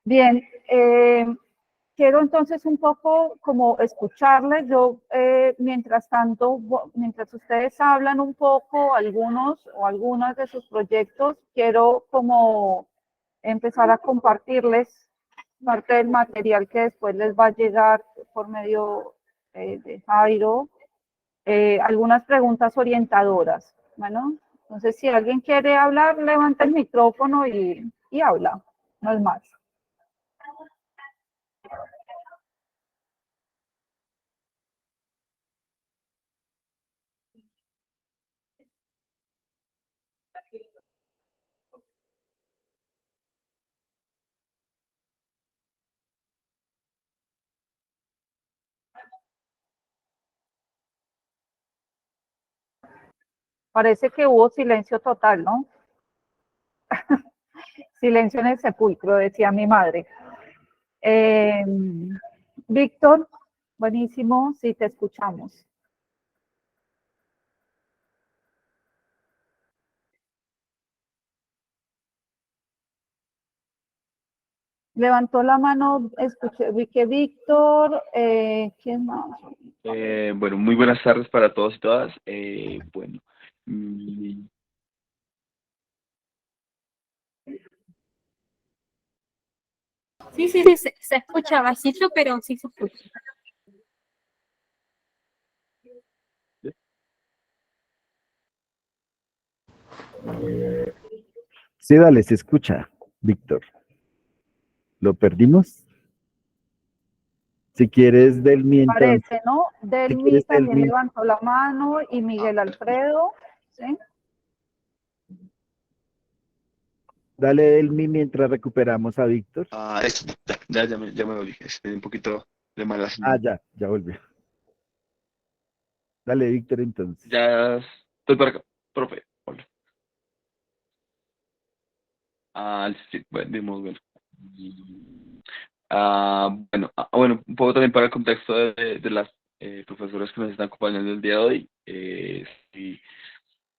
Bien, quiero entonces un poco como escucharles. Yo, mientras tanto, mientras ustedes hablan un poco, algunos o algunas de sus proyectos, quiero como empezar a compartirles parte del material que después les va a llegar por medio de Jairo, algunas preguntas orientadoras. Bueno, entonces si alguien quiere hablar, levanta el micrófono y habla, no es más. Parece que hubo silencio total, ¿no? Silencio en el sepulcro, decía mi madre. Eh, Víctor, buenísimo, sí, te escuchamos. Levantó la mano, escuché, vi que Víctor, ¿quién más? Bueno, muy buenas tardes para todos y todas. Bueno, mm, Sí, sí, sí, se escucha bajito, pero sí se escucha. Sí, dale, se escucha, Víctor. ¿Lo perdimos? Si quieres, Delmi, entonces. Parece, ¿no? Si Delmi quieres, también Delmi, levantó la mano y Miguel Alfredo, ¿sí? dale, Delmi, mientras recuperamos a Víctor. ya me volví. Estoy un poquito de mala Ah, señal. ya volvió. Dale, Víctor, entonces. Ya estoy por acá, profe. Hola. Sí, bueno, bueno. Bueno, un poco también para el contexto de las profesoras que nos están acompañando el día de hoy. Sí,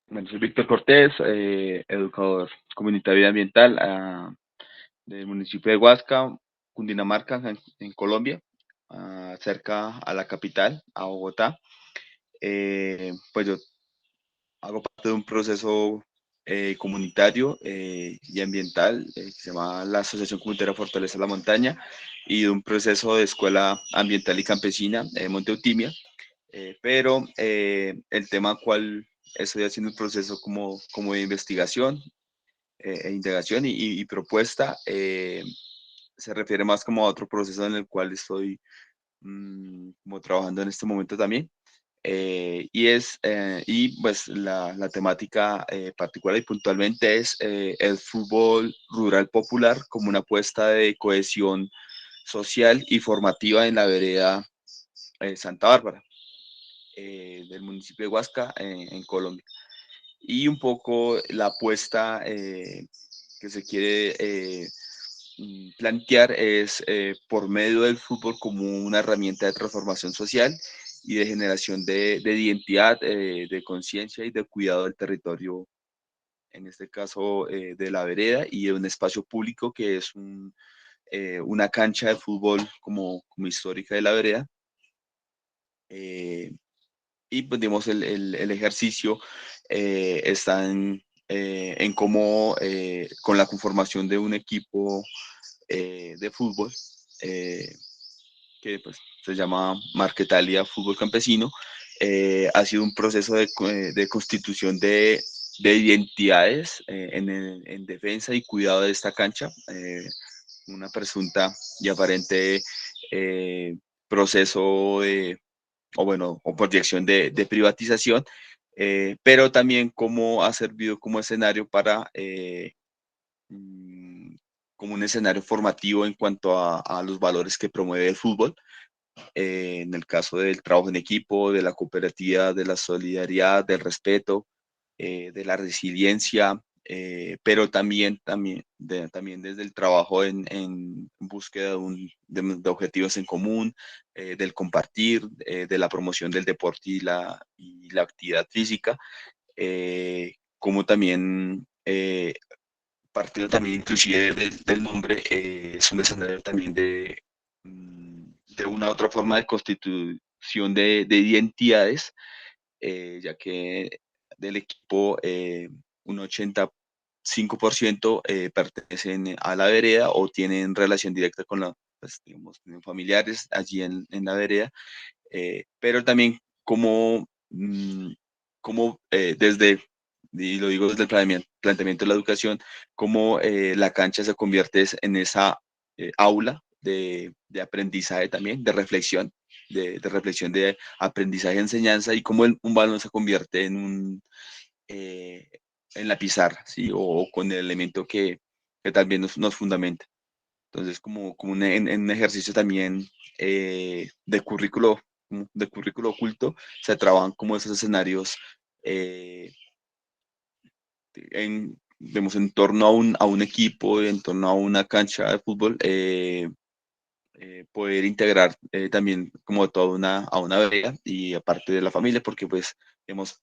bueno, soy Víctor Cortés, educador comunitario y ambiental del municipio de Huasca, Cundinamarca, en Colombia, cerca a la capital, a Bogotá. Pues yo hago parte de un proceso comunitario y ambiental que se llama la Asociación Comunitaria Fortaleza la Montaña y de un proceso de escuela ambiental y campesina en Monte Eutimia, pero el tema cual estoy haciendo un proceso como de investigación e indagación y propuesta se refiere más como a otro proceso en el cual estoy como trabajando en este momento también. Y pues la temática particular y puntualmente es el fútbol rural popular como una apuesta de cohesión social y formativa en la vereda Santa Bárbara, del municipio de Huasca, en Colombia. Y un poco la apuesta que se quiere plantear es por medio del fútbol como una herramienta de transformación social y de generación de identidad, de conciencia y de cuidado del territorio, en este caso de la vereda y de un espacio público que es una cancha de fútbol como histórica de la vereda. Eh, y pues digamos el ejercicio está en cómo con la conformación de un equipo de fútbol eh, que pues, se llama Marquetalia Fútbol Campesino, ha sido un proceso de constitución de identidades en defensa y cuidado de esta cancha, una presunta y aparente eh, proceso o proyección de privatización, pero también cómo ha servido como escenario para mm, como un escenario formativo en cuanto a los valores que promueve el fútbol, en el caso del trabajo en equipo, de la cooperativa, de la solidaridad, del respeto, de la resiliencia, pero también desde el trabajo en búsqueda de objetivos en común, del compartir, de la promoción del deporte y la actividad física, como también partiendo también inclusive del nombre, es un escenario también de una u otra forma de constitución de identidades, ya que del equipo un 85% pertenecen a la vereda o tienen relación directa con pues, digamos, tienen familiares allí en la vereda, pero también como desde, y lo digo desde el planteamiento de la educación, cómo la cancha se convierte en esa aula de aprendizaje también, de reflexión, de aprendizaje, enseñanza, y cómo un balón se convierte eh, en la pizarra, ¿sí? O con el elemento que también nos fundamenta. Entonces, como en un ejercicio también de currículo oculto, se trabajan como esos escenarios en torno a un equipo, en torno a una cancha de fútbol, poder integrar también como a una vereda y aparte de la familia, porque pues hemos,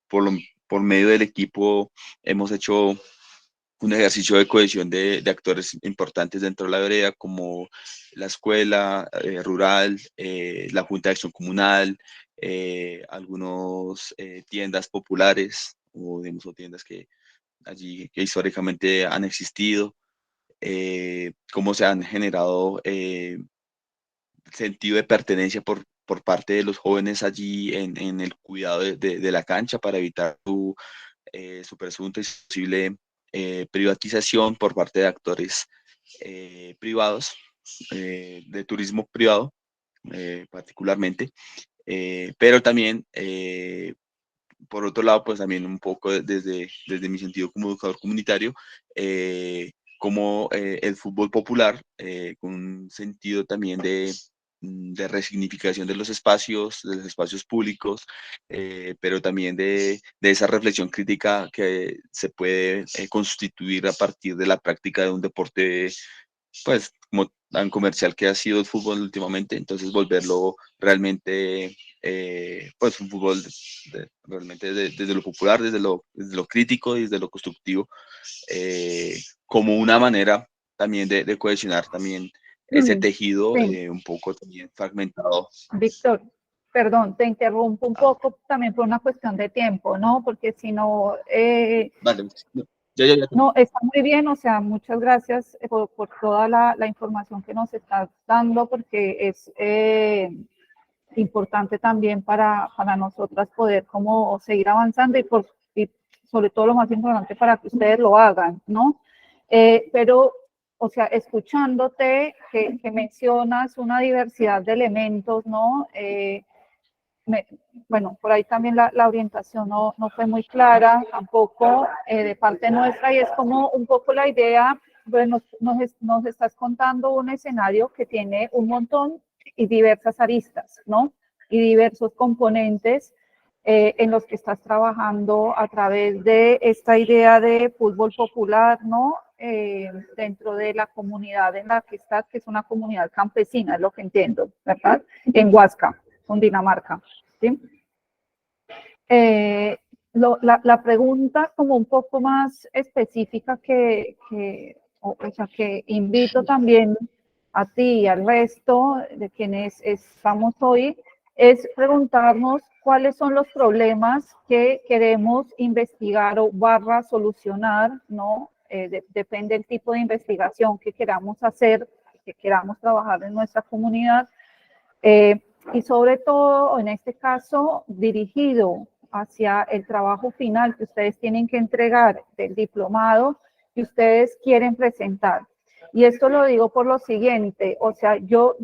por medio del equipo, hemos hecho un ejercicio de cohesión de actores importantes dentro de la vereda, como la escuela rural, la Junta de Acción Comunal, algunos tiendas populares o tiendas que allí que históricamente han existido, cómo se han generado sentido de pertenencia por parte de los jóvenes allí en el cuidado de la cancha para evitar su presunta y posible privatización por parte de actores privados, de turismo privado particularmente, pero también, por otro lado, pues también un poco desde mi sentido como educador comunitario, como el fútbol popular, con un sentido también de resignificación de los espacios públicos, pero también de esa reflexión crítica que se puede constituir a partir de la práctica de un deporte, pues, como tan comercial que ha sido el fútbol últimamente, entonces volverlo realmente, pues, un fútbol realmente desde lo popular, desde lo crítico, desde lo constructivo, como una manera también de cohesionar también ese tejido Sí, un poco también fragmentado. Víctor, perdón, te interrumpo un Ah, poco también por una cuestión de tiempo, ¿no? Porque si no, vale, ya. no, está muy bien, o sea, muchas gracias por toda la información que nos estás dando, porque es importante también para nosotras poder como seguir avanzando y sobre todo lo más importante para que ustedes lo hagan, ¿no? Pero, o sea, escuchándote que mencionas una diversidad de elementos, ¿no? Bueno, por ahí también la orientación no fue muy clara tampoco de parte nuestra y es como un poco la idea, bueno, nos estás contando un escenario que tiene un montón y diversas aristas, ¿no? Y diversos componentes en los que estás trabajando a través de esta idea de fútbol popular, ¿no? Dentro de la comunidad en la que estás, que es una comunidad campesina, es lo que entiendo, ¿verdad? En Huasca, Cundinamarca. ¿Sí? La pregunta como un poco más específica o sea, que invito también a ti y al resto de quienes estamos hoy, es preguntarnos cuáles son los problemas que queremos investigar o barra solucionar, ¿no? Depende del tipo de investigación que queramos hacer, que queramos trabajar en nuestra comunidad. Y sobre todo, en este caso, dirigido hacia el trabajo final que ustedes tienen que entregar del diplomado que ustedes quieren presentar. Y esto lo digo por lo siguiente, o sea, yo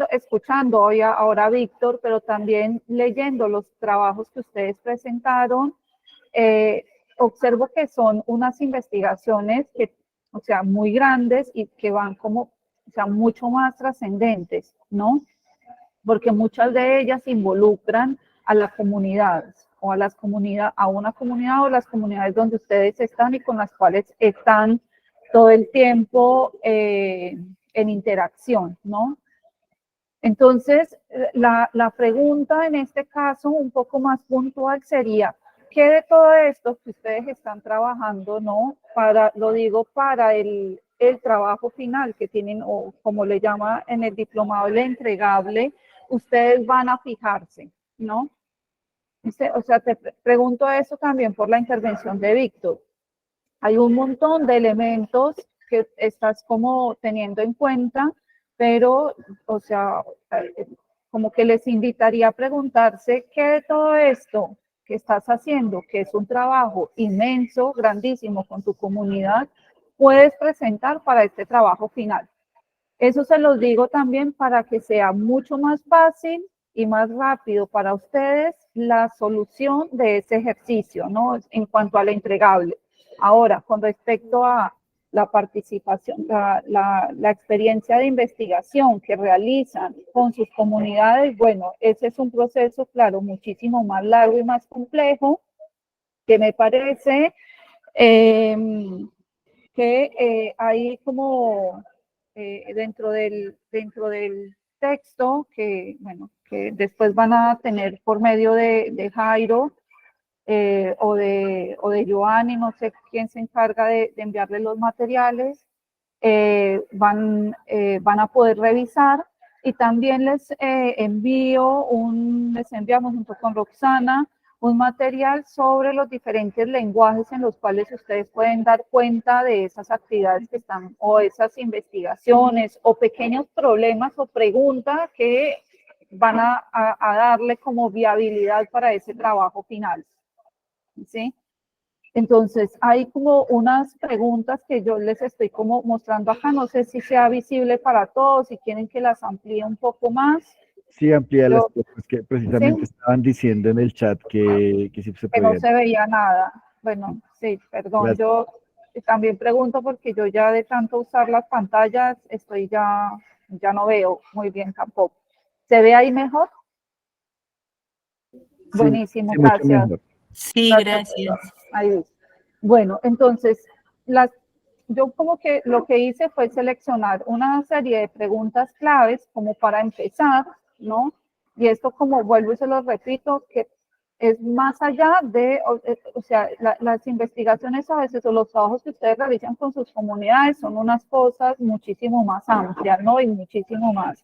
escuchando hoy ahora a Víctor, pero también leyendo los trabajos que ustedes presentaron, observo que son unas investigaciones que, o sea, muy grandes y que van como, o sea, mucho más trascendentes, ¿no? Porque muchas de ellas involucran a las comunidades o a una comunidad o las comunidades donde ustedes están y con las cuales están todo el tiempo en interacción, ¿no? Entonces, la pregunta en este caso un poco más puntual sería, ¿qué de todo esto que ustedes están trabajando, no? Lo digo para el trabajo final que tienen, o como le llama en el diplomado, el entregable, ustedes van a fijarse, ¿no? O sea, te pregunto eso también por la intervención de Víctor. Hay un montón de elementos que estás como teniendo en cuenta, pero, o sea, como que les invitaría a preguntarse qué de todo esto que estás haciendo, que es un trabajo inmenso, grandísimo con tu comunidad, puedes presentar para este trabajo final. Eso se los digo también para que sea mucho más fácil y más rápido para ustedes la solución de ese ejercicio, ¿no? En cuanto al entregable. Ahora, con respecto a la participación, la experiencia de investigación que realizan con sus comunidades, bueno, ese es un proceso, claro, muchísimo más largo y más complejo, que me parece que hay como dentro del texto que, bueno, que después van a tener por medio de Jairo o de Joanny, no sé quién se encarga de enviarle los materiales, van a poder revisar, y también les enviamos junto con Roxana un material sobre los diferentes lenguajes en los cuales ustedes pueden dar cuenta de esas actividades que están, o esas investigaciones, o pequeños problemas o preguntas que van a darle como viabilidad para ese trabajo final, ¿sí? Entonces, hay como unas preguntas que yo les estoy como mostrando acá, no sé si sea visible para todos, si quieren que las amplíe un poco más. Sí, amplía las Yo, cosas que precisamente ¿sí? estaban diciendo en el chat que sí se Que no podían. se veía nada. Bueno, sí, perdón, Las- yo también pregunto porque yo ya de tanto usar las pantallas ya no veo muy bien tampoco. ¿Se ve ahí mejor? sí, Buenísimo, sí, mucho gracias. mejor. Sí, Gracias. gracias. Ahí. Bueno, entonces, yo como que lo que hice fue seleccionar una serie de preguntas claves como para empezar, ¿no? Y esto, como vuelvo y se lo repito, que es más allá de, o sea, las investigaciones a veces, o los trabajos que ustedes realizan con sus comunidades, son unas cosas muchísimo más amplias, ¿no? Y muchísimo más,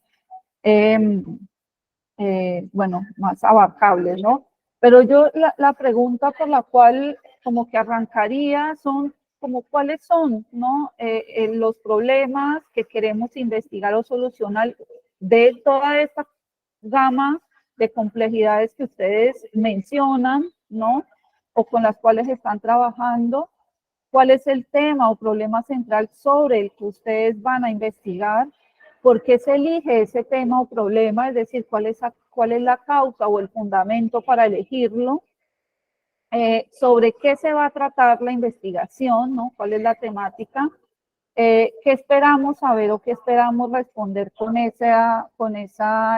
bueno, más abarcables, ¿no? Pero yo la pregunta por la cual como que arrancaría son como cuáles son, ¿no? Los problemas que queremos investigar o solucionar de toda esta gama de complejidades que ustedes mencionan, ¿no? O con las cuales están trabajando. ¿Cuál es el tema o problema central sobre el que ustedes van a investigar? ¿Por qué se elige ese tema o problema? Es decir, ¿cuál es la causa o el fundamento para elegirlo? ¿Sobre qué se va a tratar la investigación? ¿No? ¿Cuál es la temática? ¿Qué esperamos saber o qué esperamos responder con ese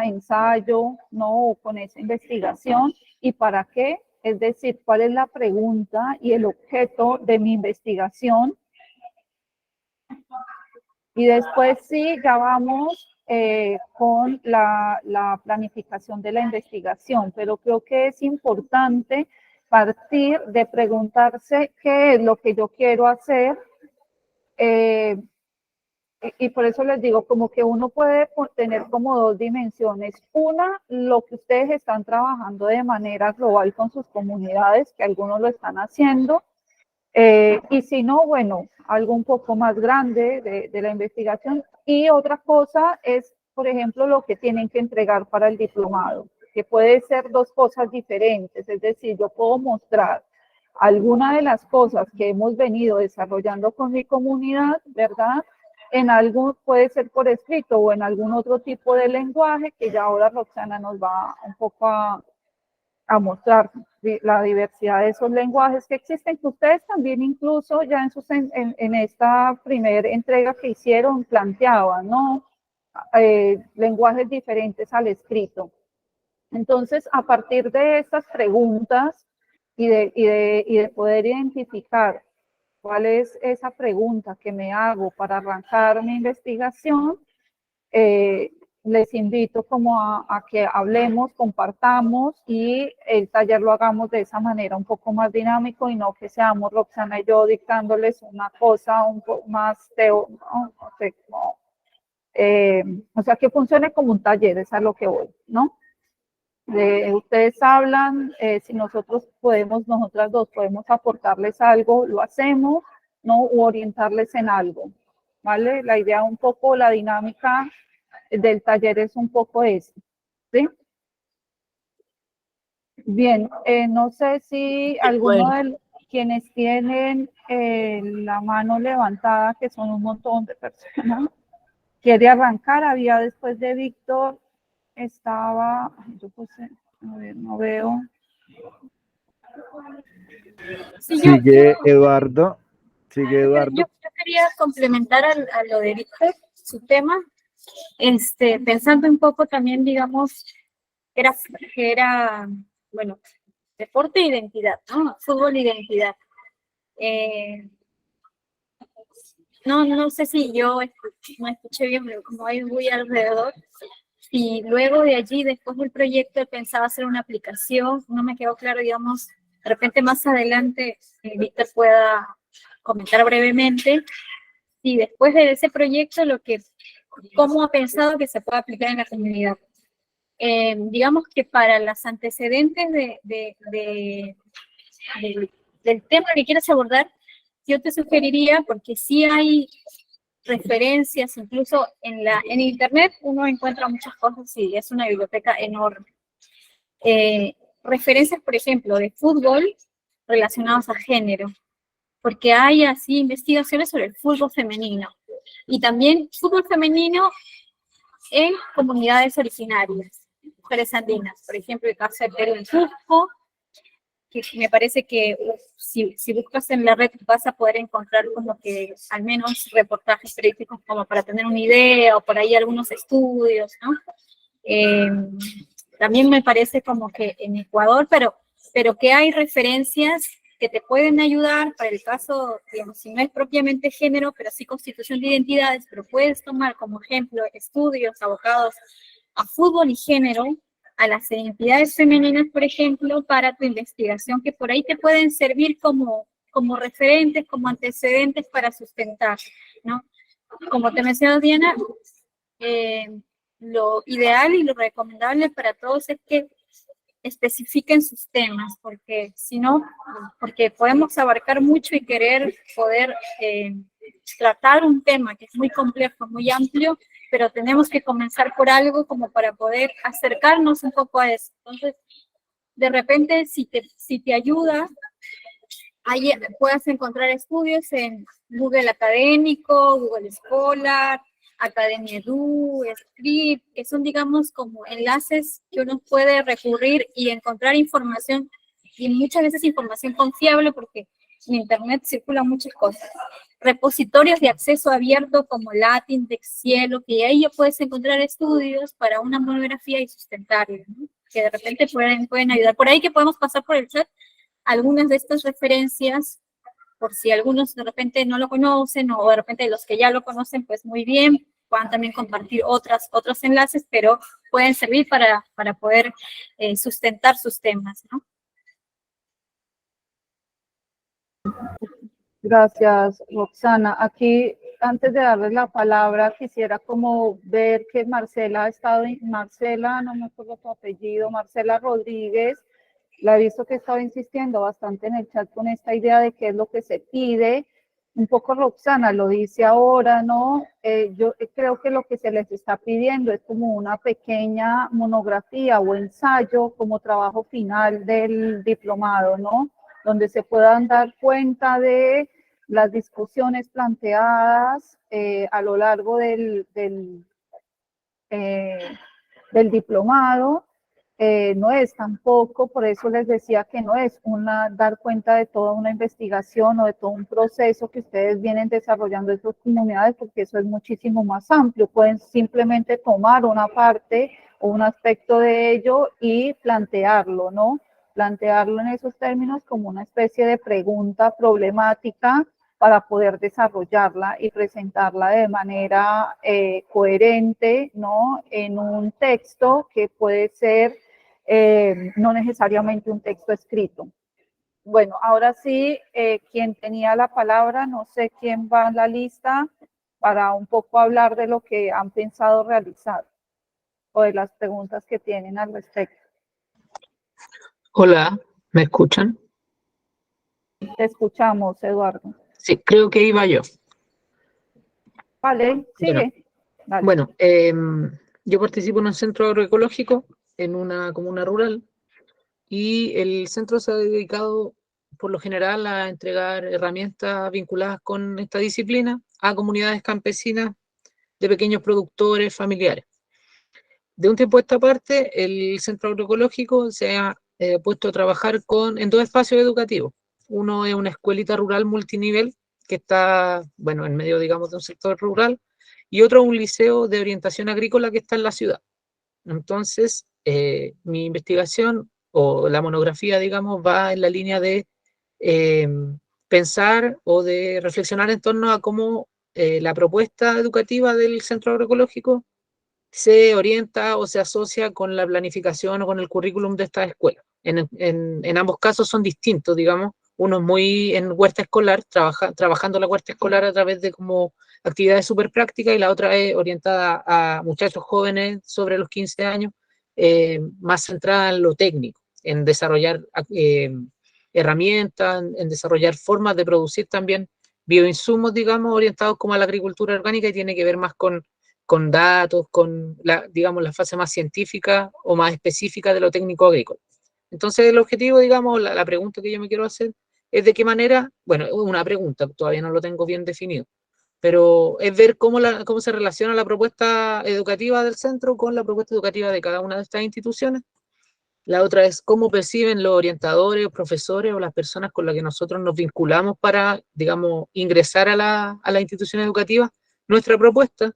ensayo, ¿no? O con esa investigación? ¿Y para qué? Es decir, ¿cuál es la pregunta y el objeto de mi investigación? Y después sí, ya vamos con la planificación de la investigación, pero creo que es importante partir de preguntarse qué es lo que yo quiero hacer, y por eso les digo, como que uno puede tener como dos dimensiones. Una, lo que ustedes están trabajando de manera global con sus comunidades, que algunos lo están haciendo, y si no, bueno, algo un poco más grande de la investigación. Y otra cosa es, por ejemplo, lo que tienen que entregar para el diplomado, que puede ser dos cosas diferentes. Es decir, yo puedo mostrar alguna de las cosas que hemos venido desarrollando con mi comunidad, ¿verdad? En algo puede ser por escrito o en algún otro tipo de lenguaje, que ya ahora Roxana nos va un poco a mostrar la diversidad de esos lenguajes que existen, que ustedes también incluso ya en esta primera entrega que hicieron planteaban, ¿no? Lenguajes diferentes al escrito. Entonces, a partir de estas preguntas y de poder identificar cuál es esa pregunta que me hago para arrancar mi investigación, les invito como a que hablemos, compartamos y el taller lo hagamos de esa manera un poco más dinámico y no que seamos Roxana y yo dictándoles una cosa un poco más o sea, que funcione como un taller, es a lo que voy, ¿no? Ustedes hablan, si nosotras dos podemos aportarles algo, lo hacemos, ¿no? O orientarles en algo, ¿vale? La idea un poco, la dinámica del taller es un poco eso, ¿sí? Bien, no sé si alguno de quienes tienen la mano levantada, que son un montón de personas, quiere arrancar. Había después de Víctor, estaba, yo puse, a ver, no veo. Sí, Sigue Eduardo. Sigue Eduardo. yo quería complementar a lo de Víctor, su tema, pensando un poco también, digamos, que era, bueno, deporte e identidad, ¿no? Fútbol e identidad. No sé si yo no escuché bien, pero como hay muy alrededor, y luego de allí, después del proyecto, pensaba hacer una aplicación, no me quedó claro, digamos, de repente más adelante Víctor pueda comentar brevemente, y después de ese proyecto, cómo ha pensado que se puede aplicar en la comunidad. Digamos que para los antecedentes del tema que quieras abordar, yo te sugeriría, porque sí hay referencias, incluso en internet uno encuentra muchas cosas y es una biblioteca enorme. Referencias, por ejemplo, de fútbol relacionados a género, porque hay así investigaciones sobre el fútbol femenino y también fútbol femenino en comunidades originarias, mujeres andinas, por ejemplo, el caso de Perú en Cusco, que me parece que si buscas en la red vas a poder encontrar como que al menos reportajes periodísticos como para tener una idea o por ahí algunos estudios, ¿no? También me parece como que en Ecuador, pero que hay referencias que te pueden ayudar para el caso, digamos, si no es propiamente género, pero sí constitución de identidades, pero puedes tomar como ejemplo estudios abocados a fútbol y género, a las identidades femeninas, por ejemplo, para tu investigación, que por ahí te pueden servir como referentes, como antecedentes para sustentar, ¿no? Como te mencionó Diana, lo ideal y lo recomendable para todos es que especifiquen sus temas, porque si no, porque podemos abarcar mucho y querer poder tratar un tema que es muy complejo, muy amplio, pero tenemos que comenzar por algo como para poder acercarnos un poco a eso. Entonces, de repente, si te ayuda, ahí puedes encontrar estudios en Google Académico, Google Scholar, Academia Edu, Script, que son, digamos, como enlaces que uno puede recurrir y encontrar información, y muchas veces información confiable, porque en Internet circulan muchas cosas. Repositorios de acceso abierto como Latindex, Cielo, que ahí ya puedes encontrar estudios para una monografía y sustentarlo, ¿no? Que de repente pueden ayudar. Por ahí que podemos pasar por el chat algunas de estas referencias, por si algunos de repente no lo conocen, o de repente los que ya lo conocen, pues muy bien, puedan también compartir otros enlaces, pero pueden servir para poder sustentar sus temas, ¿no? Gracias, Roxana. Aquí, antes de darles la palabra, quisiera como ver que Marcela ha estado, Marcela, no me acuerdo tu apellido, Marcela Rodríguez, la he visto que ha estado insistiendo bastante en el chat con esta idea de qué es lo que se pide. Un poco Roxana lo dice ahora, ¿no? Yo creo que lo que se les está pidiendo es como una pequeña monografía o ensayo como trabajo final del diplomado, ¿no? Donde se puedan dar cuenta de las discusiones planteadas a lo largo del diplomado. No es tampoco, por eso les decía que no es dar cuenta de toda una investigación o de todo un proceso que ustedes vienen desarrollando en sus comunidades, porque eso es muchísimo más amplio. Pueden simplemente tomar una parte o un aspecto de ello y plantearlo, ¿no? Plantearlo en esos términos como una especie de pregunta problemática para poder desarrollarla y presentarla de manera coherente, ¿no? En un texto que puede ser no necesariamente un texto escrito. Bueno, ahora sí, quien tenía la palabra, no sé quién va en la lista para un poco hablar de lo que han pensado realizar o de las preguntas que tienen al respecto. Hola, ¿me escuchan? Te escuchamos, Eduardo. Sí, creo que iba yo. Vale, sigue. Dale. Bueno, yo participo en un centro agroecológico en una comuna rural y el centro se ha dedicado por lo general a entregar herramientas vinculadas con esta disciplina a comunidades campesinas de pequeños productores familiares. De un tiempo a esta parte, el centro agroecológico se ha puesto a trabajar en dos espacios educativos. Uno es una escuelita rural multinivel que está, bueno, en medio, digamos, de un sector rural, y otro un liceo de orientación agrícola que está en la ciudad. Entonces, mi investigación o la monografía, digamos, va en la línea de pensar o de reflexionar en torno a cómo la propuesta educativa del centro agroecológico se orienta o se asocia con la planificación o con el currículum de estas escuelas. En ambos casos son distintos, digamos. Uno es muy en huerta escolar, trabajando la huerta escolar a través de como actividades súper prácticas, y la otra es orientada a muchachos jóvenes sobre los 15 años, más centrada en lo técnico, en desarrollar herramientas, en desarrollar formas de producir también bioinsumos, digamos, orientados como a la agricultura orgánica, y tiene que ver más con datos, con digamos, la fase más científica o más específica de lo técnico agrícola. Entonces, el objetivo, digamos, la pregunta que yo me quiero hacer es de qué manera, bueno, una pregunta, todavía no lo tengo bien definido, pero es ver cómo se relaciona la propuesta educativa del centro con la propuesta educativa de cada una de estas instituciones. La otra es cómo perciben los orientadores, profesores o las personas con las que nosotros nos vinculamos para, digamos, ingresar a la institución educativa nuestra propuesta,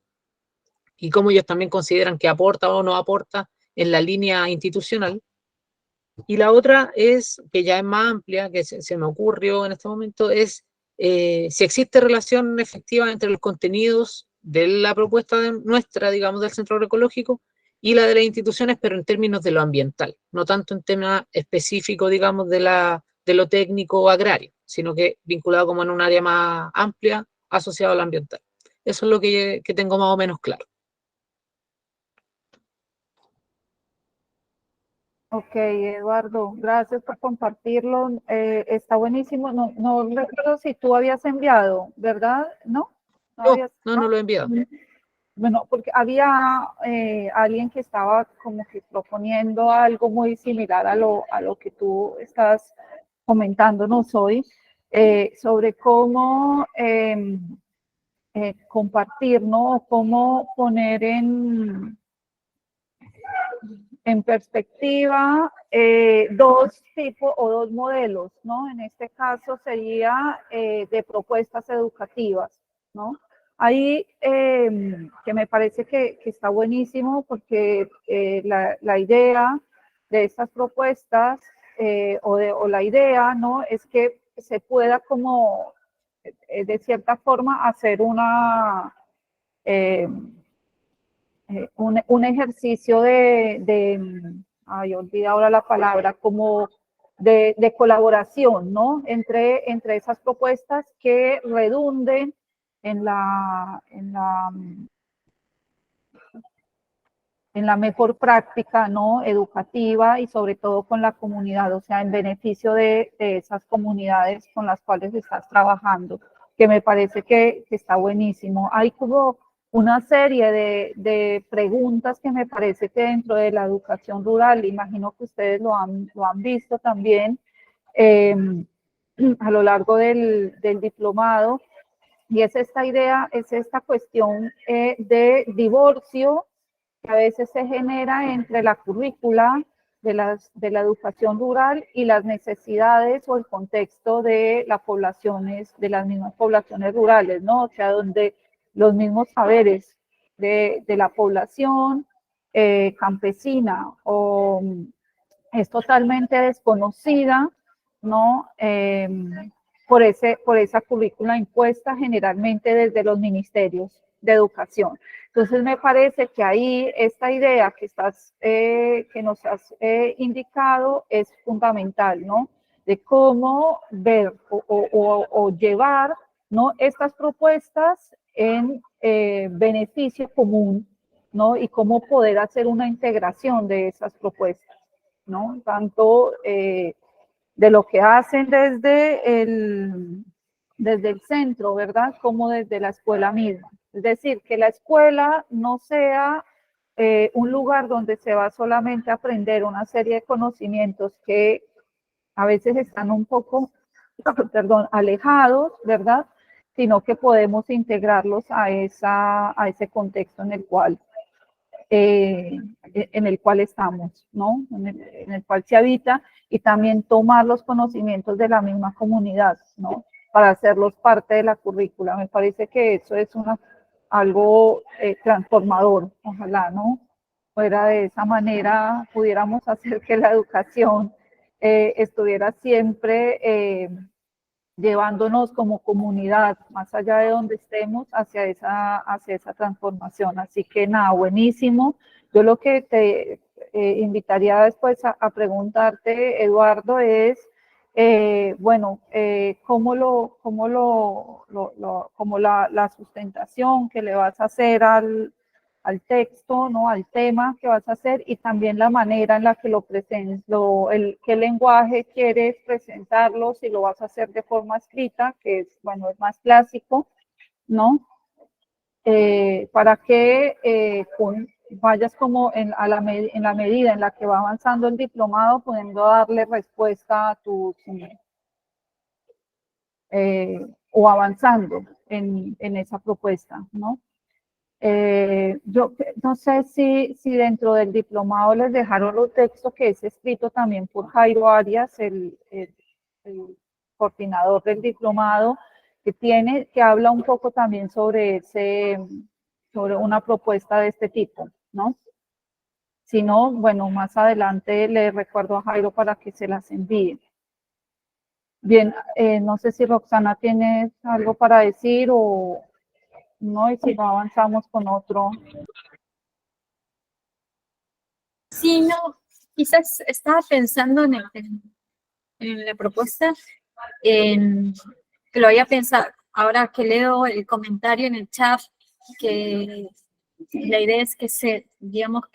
y cómo ellos también consideran que aporta o no aporta en la línea institucional. Y la otra es, que ya es más amplia, que se me ocurrió en este momento, es si existe relación efectiva entre los contenidos de la propuesta nuestra, digamos, del centro agroecológico, y la de las instituciones, pero en términos de lo ambiental, no tanto en tema específico, digamos, de lo técnico o agrario, sino que vinculado como en un área más amplia asociado al ambiental. Eso es lo que tengo más o menos claro. Ok, Eduardo, gracias por compartirlo. Está buenísimo. No recuerdo si tú habías enviado, ¿verdad? ¿No? No lo he enviado. Bueno, porque había alguien que estaba como que proponiendo algo muy similar a lo que tú estás comentándonos hoy, sobre cómo compartir, ¿no? O cómo poner en perspectiva dos tipos o dos modelos, ¿no? En este caso sería de propuestas educativas, ¿no? Ahí que me parece que está buenísimo, porque la idea de estas propuestas o la idea, ¿no? Es que se pueda como de cierta forma hacer un ejercicio ay, olvidé ahora la palabra, como de colaboración, ¿no? Entre esas propuestas que redunden en la mejor práctica, ¿no? Educativa, y sobre todo con la comunidad, o sea, en beneficio de esas comunidades con las cuales estás trabajando, que me parece que está buenísimo. Hay como una serie de preguntas que me parece que dentro de la educación rural, imagino que ustedes lo han visto también a lo largo del diplomado, y es esta idea, es esta cuestión de divorcio que a veces se genera entre la currícula de la educación rural y las necesidades o el contexto de las mismas poblaciones rurales, ¿no? O sea, donde los mismos saberes de la población campesina es totalmente desconocida, ¿no? por esa currícula impuesta generalmente desde los ministerios de educación. Entonces me parece que ahí esta idea que nos has indicado es fundamental, ¿no? De cómo ver o llevar, ¿no?, estas propuestas en beneficio común, ¿no? Y cómo poder hacer una integración de esas propuestas, ¿no? Tanto de lo que hacen desde el centro, ¿verdad? Como desde la escuela misma. Es decir, que la escuela no sea un lugar donde se va solamente a aprender una serie de conocimientos que a veces están un poco, perdón, alejados, ¿verdad? Sino que podemos integrarlos a ese contexto en el cual estamos, ¿no? En el cual se habita, y también tomar los conocimientos de la misma comunidad, ¿no? Para hacerlos parte de la currícula. Me parece que eso es algo transformador, ojalá, ¿no? Fuera de esa manera pudiéramos hacer que la educación estuviera siempre llevándonos como comunidad, más allá de donde estemos, hacia esa transformación. Así que nada, buenísimo. Yo lo que te invitaría después a preguntarte, Eduardo, es, cómo la sustentación que le vas a hacer al texto, ¿no?, al tema que vas a hacer, y también la manera en la que lo presentes, qué lenguaje quieres presentarlo, si lo vas a hacer de forma escrita, que es, bueno, es más clásico, ¿no? Para que vayas como en la medida en la que va avanzando el diplomado, pudiendo darle respuesta a o avanzando en esa propuesta, ¿no? Yo no sé si dentro del diplomado les dejaron los textos, que es escrito también por Jairo Arias, el coordinador del diplomado, que habla un poco también sobre una propuesta de este tipo, ¿no? Si no, bueno, más adelante le recuerdo a Jairo para que se las envíe. Bien, no sé si Roxana tienes algo para decir o no, y si no avanzamos con otro. Sí, no, quizás estaba pensando en la propuesta, que lo había pensado, ahora que leo el comentario en el chat, que la idea es digamos,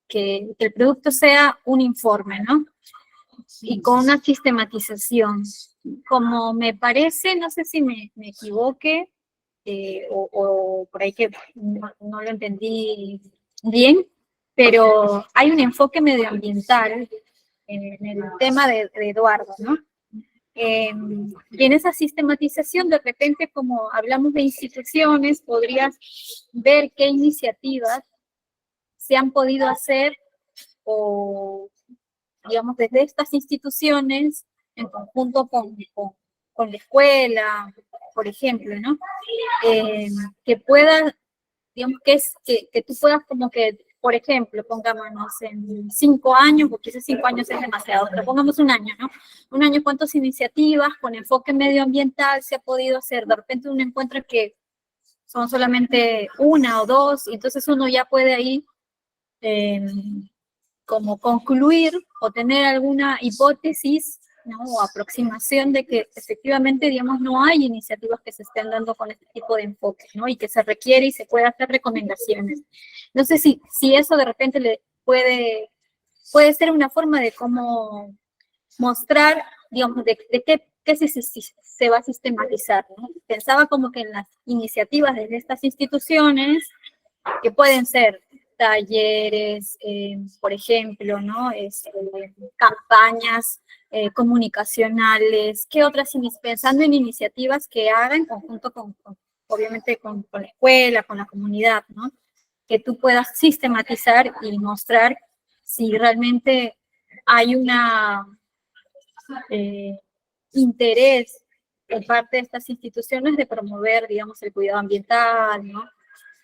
que el producto sea un informe, ¿no? Y con una sistematización. Como me parece, no sé si me equivoque, o por ahí que no lo entendí bien, pero hay un enfoque medioambiental en el tema de Eduardo, ¿no? Y en esa sistematización, de repente, como hablamos de instituciones, podrías ver qué iniciativas se han podido hacer, o, digamos, desde estas instituciones, en conjunto con la escuela, por ejemplo, ¿no? Que puedas, digamos, que tú puedas como que, por ejemplo, pongámonos en 5 años, porque esos 5 años es demasiado, pero pongamos un año, ¿no? Un año, ¿cuántas iniciativas con enfoque medioambiental se ha podido hacer? De repente uno encuentra que son solamente 1 o 2, y entonces uno ya puede ahí como concluir o tener alguna hipótesis, ¿no?, o aproximación de que efectivamente, digamos, no hay iniciativas que se estén dando con este tipo de enfoque, ¿no? Y que se requiere y se puede hacer recomendaciones. No sé si eso de repente le puede ser una forma de cómo mostrar, digamos, de qué se va a sistematizar, ¿no? Pensaba como que en las iniciativas de estas instituciones, que pueden ser talleres, por ejemplo, ¿no? Campañas comunicacionales, ¿qué otras? Pensando en iniciativas que hagan en conjunto obviamente, con la escuela, con la comunidad, ¿no? Que tú puedas sistematizar y mostrar si realmente hay una interés por parte de estas instituciones de promover, digamos, el cuidado ambiental, ¿no?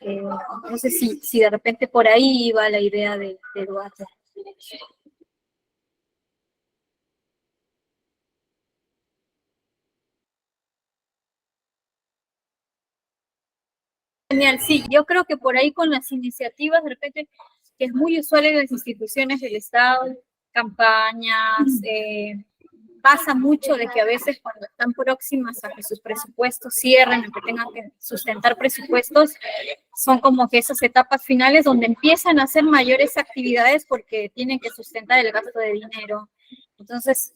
No sé si de repente por ahí va la idea de Eduardo. Genial, sí, yo creo que por ahí con las iniciativas, de repente, que es muy usual en las instituciones del Estado, campañas, pasa mucho de que a veces cuando están próximas a que sus presupuestos cierren, o que tengan que sustentar presupuestos, son como que esas etapas finales donde empiezan a hacer mayores actividades porque tienen que sustentar el gasto de dinero. Entonces,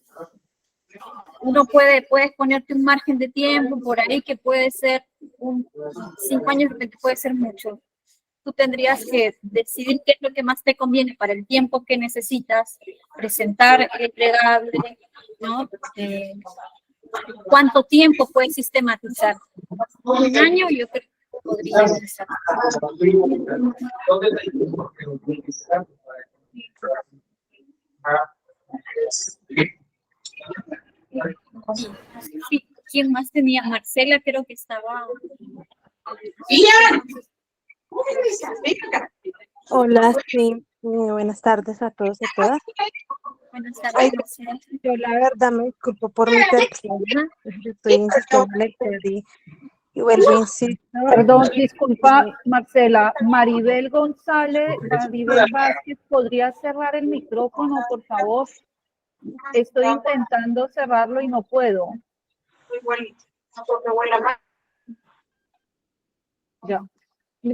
uno puedes ponerte un margen de tiempo por ahí que puede ser 5 años, de repente puede ser mucho. Tú tendrías que decidir qué es lo que más te conviene para el tiempo que necesitas, presentar el plegable, ¿no? ¿Cuánto tiempo puedes sistematizar? Un año yo creo que podría empezar. Sí, ¿quién más tenía? Marcela creo que estaba. Hola, sí, buenas tardes a todos y a todas. Buenas Ay, tardes, Marcela. yo la verdad me disculpo por mi terquedad, yo estoy insistiendo en leer y vuelvo a insistir. Perdón, disculpa, Marcela. Maribel Vázquez, ¿podría cerrar el micrófono, por favor? Estoy intentando cerrarlo y no puedo. Ya.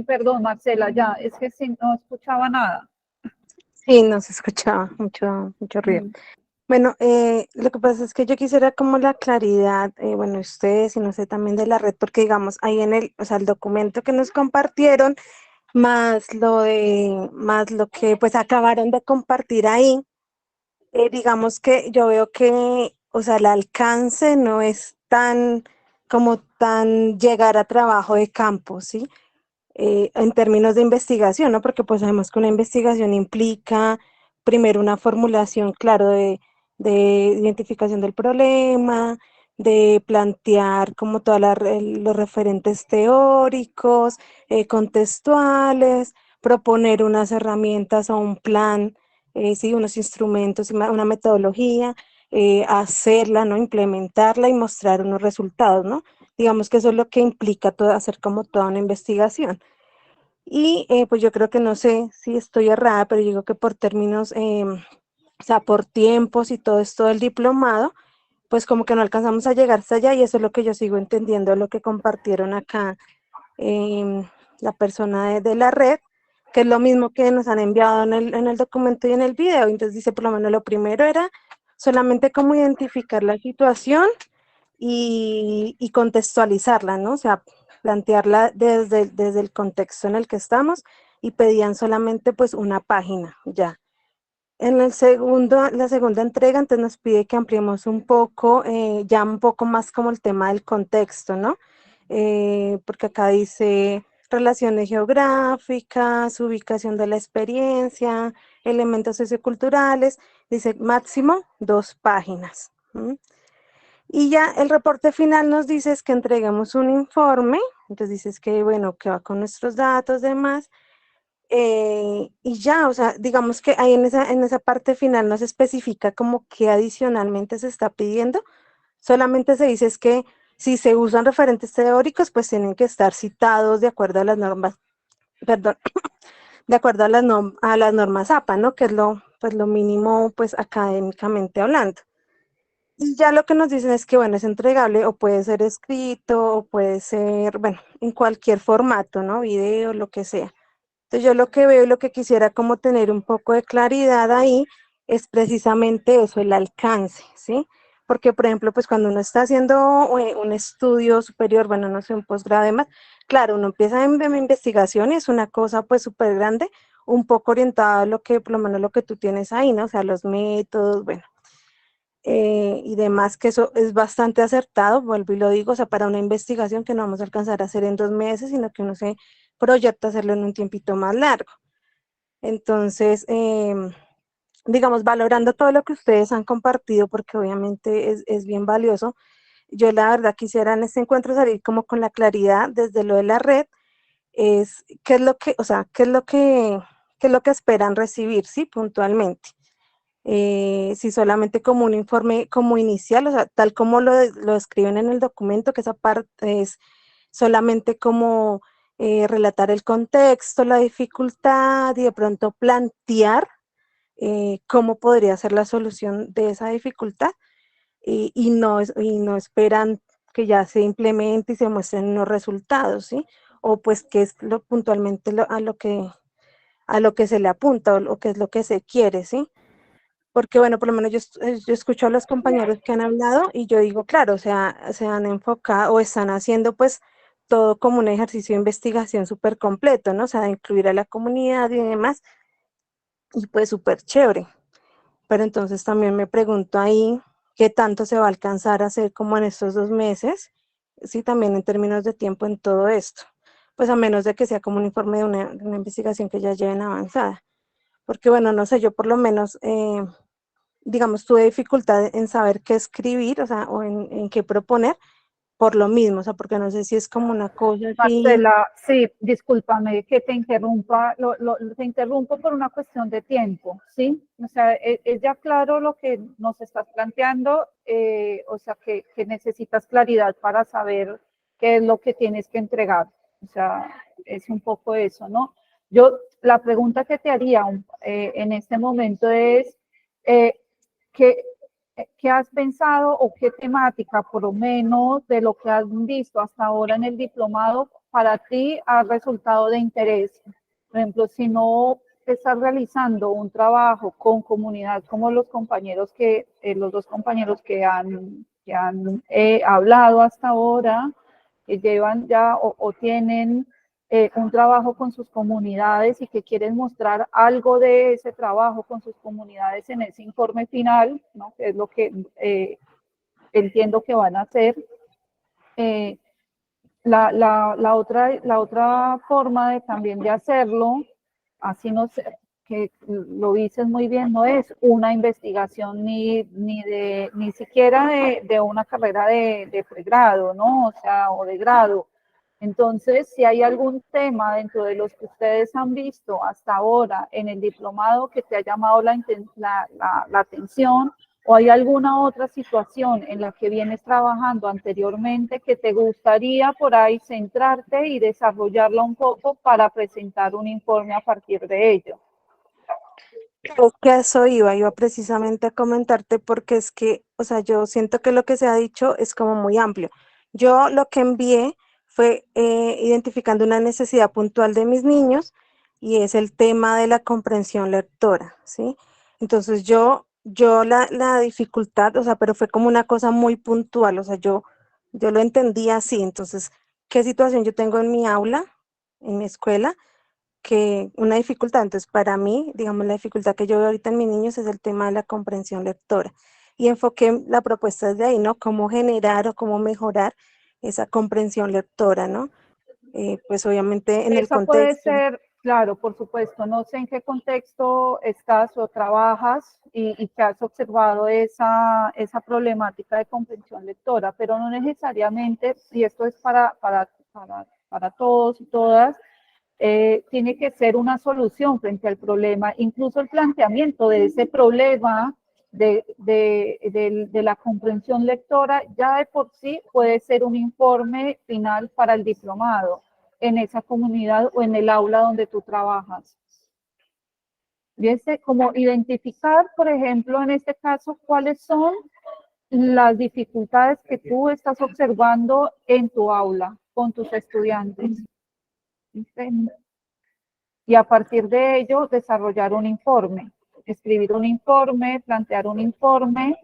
Perdón, Marcela, ya, es que sí, no escuchaba nada. Sí, no se escuchaba mucho ruido. Bueno, lo que pasa es que yo quisiera como la claridad, bueno, ustedes y no sé también de la red, porque digamos, ahí o sea, el documento que nos compartieron, más lo que pues acabaron de compartir ahí, digamos que yo veo que, o sea, el alcance no es tan llegar a trabajo de campo, ¿sí? En términos de investigación, ¿no? Porque pues sabemos que una investigación implica primero una formulación, claro, de identificación del problema, de plantear como todos los referentes teóricos, contextuales, proponer unas herramientas o un plan, sí, unos instrumentos, una metodología, hacerla, ¿no? Implementarla y mostrar unos resultados, ¿no? Digamos que eso es lo que implica hacer como toda una investigación. Y pues yo creo que no sé si estoy errada, pero yo digo que por términos, o sea, por tiempos y todo esto del diplomado, pues como que no alcanzamos a llegar hasta allá y eso es lo que yo sigo entendiendo, lo que compartieron acá la persona de la red, que es lo mismo que nos han enviado en el documento y en el video. Entonces dice, por lo menos lo primero era solamente cómo identificar la situación y contextualizarla, ¿no? O sea, plantearla desde el contexto en el que estamos y pedían solamente pues una página ya. En la segunda entrega, entonces nos pide que ampliemos un poco, ya un poco más como el tema del contexto, ¿no? Porque acá dice relaciones geográficas, ubicación de la experiencia, elementos socioculturales, dice máximo 2 páginas. ¿Mm? Y ya el reporte final nos dice es que entregamos un informe, entonces dices que bueno, que va con nuestros datos, demás, y ya, o sea, digamos que ahí en esa parte final no se especifica como que adicionalmente se está pidiendo, solamente se dice es que si se usan referentes teóricos, pues tienen que estar citados de acuerdo a las normas, perdón, de acuerdo a las normas APA, ¿no? Que es pues lo mínimo, pues académicamente hablando. Y ya lo que nos dicen es que, bueno, es entregable o puede ser escrito o puede ser, bueno, en cualquier formato, ¿no? Video, lo que sea. Entonces yo lo que veo y lo que quisiera como tener un poco de claridad ahí es precisamente eso, el alcance, ¿sí? Porque, por ejemplo, pues cuando uno está haciendo un estudio superior, bueno, no sé, un posgrado además, claro, uno empieza en investigación y es una cosa pues súper grande, un poco orientada a lo que, por lo menos lo que tú tienes ahí, ¿no? O sea, los métodos, bueno, y demás, que eso es bastante acertado, vuelvo y lo digo, o sea, para una investigación que no vamos a alcanzar a hacer en 2 meses, sino que uno se proyecta hacerlo en un tiempito más largo. Entonces, digamos, valorando todo lo que ustedes han compartido, porque obviamente es bien valioso, yo la verdad quisiera en este encuentro salir como con la claridad desde lo de la red, es qué es lo que, o sea, qué es lo que esperan recibir, ¿sí? Puntualmente. Si solamente como un informe como inicial, o sea, tal como lo escriben en el documento, que esa parte es solamente como relatar el contexto, la dificultad y de pronto plantear cómo podría ser la solución de esa dificultad y no esperan que ya se implemente y se muestren unos resultados, ¿sí? O pues que es puntualmente a lo que se le apunta o lo que es lo que se quiere, ¿sí? Porque bueno, por lo menos yo escucho a los compañeros que han hablado y yo digo, claro, o sea, se han enfocado o están haciendo pues todo como un ejercicio de investigación súper completo, ¿no? O sea, de incluir a la comunidad y demás, y pues súper chévere. Pero entonces también me pregunto ahí qué tanto se va a alcanzar a hacer como en estos 2 meses, sí, también en términos de tiempo en todo esto, pues a menos de que sea como un informe de una investigación que ya lleven avanzada. Porque bueno, no sé, yo por lo menos, digamos, tuve dificultad en saber qué escribir, o sea, o en qué proponer, por lo mismo, o sea, porque no sé si es como una cosa así. Marcela, sí, discúlpame que te interrumpa, te interrumpo por una cuestión de tiempo, ¿sí? O sea, es ya claro lo que nos estás planteando, o sea, que necesitas claridad para saber qué es lo que tienes que entregar. O sea, es un poco eso, ¿no? Yo, la pregunta que te haría en este momento es, eh, ¿qué, ¿qué has pensado o qué temática, por lo menos de lo que has visto hasta ahora en el diplomado, para ti ha resultado de interés? Por ejemplo, si no estás realizando un trabajo con comunidad como los compañeros los dos compañeros que han hablado hasta ahora, que llevan ya o tienen un trabajo con sus comunidades y que quieren mostrar algo de ese trabajo con sus comunidades en ese informe final, ¿no? Que es lo que entiendo que van a hacer. Eh, la otra forma de también de hacerlo, así no sé, que lo dices muy bien, no es una investigación ni siquiera de una carrera de pregrado, ¿no? O sea, o de grado. Entonces, si hay algún tema dentro de los que ustedes han visto hasta ahora en el diplomado que te ha llamado la atención, o hay alguna otra situación en la que vienes trabajando anteriormente que te gustaría por ahí centrarte y desarrollarla un poco para presentar un informe a partir de ello. Creo que a eso iba precisamente a comentarte porque es que, o sea, yo siento que lo que se ha dicho es como muy amplio. Yo lo que envié fue identificando una necesidad puntual de mis niños y es el tema de la comprensión lectora, ¿sí? Entonces yo la dificultad, o sea, pero fue como una cosa muy puntual, o sea, yo lo entendí así. Entonces, ¿qué situación yo tengo en mi aula, en mi escuela? Que una dificultad. Entonces, para mí, digamos, la dificultad que yo veo ahorita en mis niños es el tema de la comprensión lectora. Y enfoqué la propuesta desde ahí, ¿no? Cómo generar o cómo mejorar esa comprensión lectora, ¿no? Pues obviamente en el Eso puede contexto. ser, claro, por supuesto, no sé en qué contexto estás o trabajas y que has observado esa problemática de comprensión lectora, pero no necesariamente, y esto es para todos y todas, tiene que ser una solución frente al problema. Incluso el planteamiento de ese problema de la comprensión lectora ya de por sí puede ser un informe final para el diplomado en esa comunidad o en el aula donde tú trabajas. Como identificar, por ejemplo, en este caso, cuáles son las dificultades que tú estás observando en tu aula con tus estudiantes. ¿Viste? Y a partir de ello desarrollar un informe, escribir un informe, plantear un informe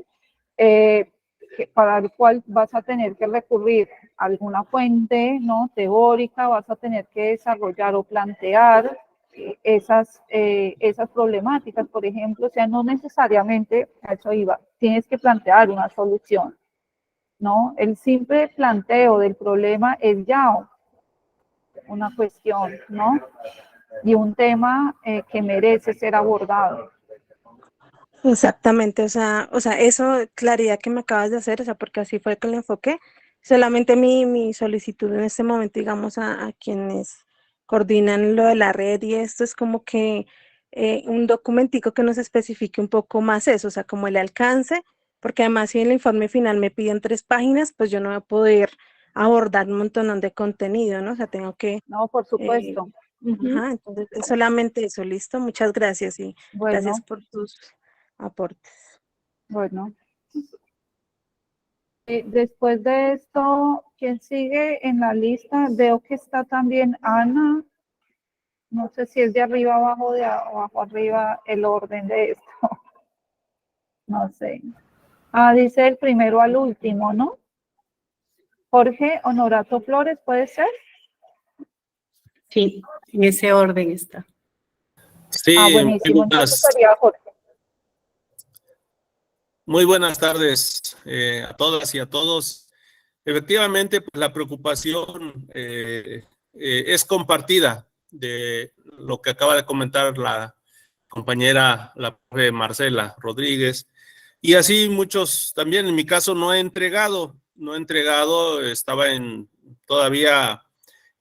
para el cual vas a tener que recurrir a alguna fuente, ¿no? Teórica, vas a tener que desarrollar o plantear esas problemáticas, por ejemplo. O sea, no necesariamente, a eso iba, tienes que plantear una solución, ¿no? El simple planteo del problema es ya una cuestión, ¿no? Y un tema que merece ser abordado. Exactamente, o sea, eso, claridad que me acabas de hacer, o sea, porque así fue que lo enfoqué. Solamente mi solicitud en este momento, digamos, a quienes coordinan lo de la red y esto es como que un documentico que nos especifique un poco más eso, o sea, como el alcance, porque además si en el informe final me piden 3 páginas, pues yo no voy a poder abordar un montón de contenido, ¿no? O sea, tengo que, No, por supuesto. Ujú. ajá, entonces es solamente eso, listo, muchas gracias y gracias Bueno, por tus aportes. bueno. Después de esto, ¿quién sigue en la lista? Veo que está también Ana. No sé si es de arriba abajo, de abajo arriba el orden de esto. No sé. Ah, dice el primero al último, ¿no? Jorge Honorato Flores, ¿puede ser? Sí, en ese orden está. Sí, Ah, muy buenísimo. Entonces buenas, sería Jorge. muy buenas tardes a todas y a todos. Efectivamente, pues, la preocupación es compartida de lo que acaba de comentar la compañera, la profe Marcela Rodríguez, y así muchos también. En mi caso no he entregado, estaba todavía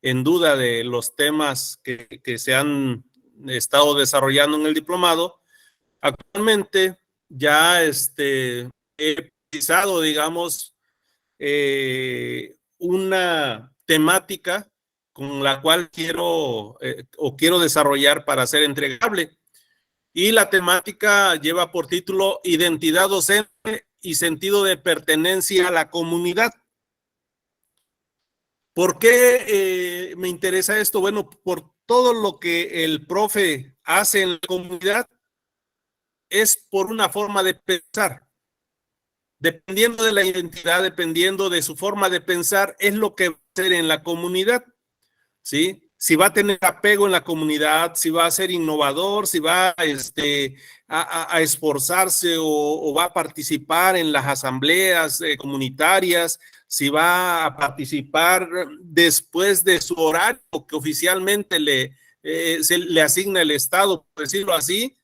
en duda de los temas que se han estado desarrollando en el diplomado. Actualmente ya he utilizado, digamos, una temática con la cual quiero desarrollar para ser entregable. Y la temática lleva por título Identidad docente y sentido de pertenencia a la comunidad. ¿Por qué me interesa esto? Bueno, por todo lo que el profe hace en la comunidad es por una forma de pensar. Dependiendo de la identidad, dependiendo de su forma de pensar, es lo que va a hacer en la comunidad, ¿sí? Si va a tener apego en la comunidad, si va a ser innovador, si va a esforzarse o va a participar en las asambleas comunitarias, si va a participar después de su horario que oficialmente se le asigna el Estado, por decirlo así,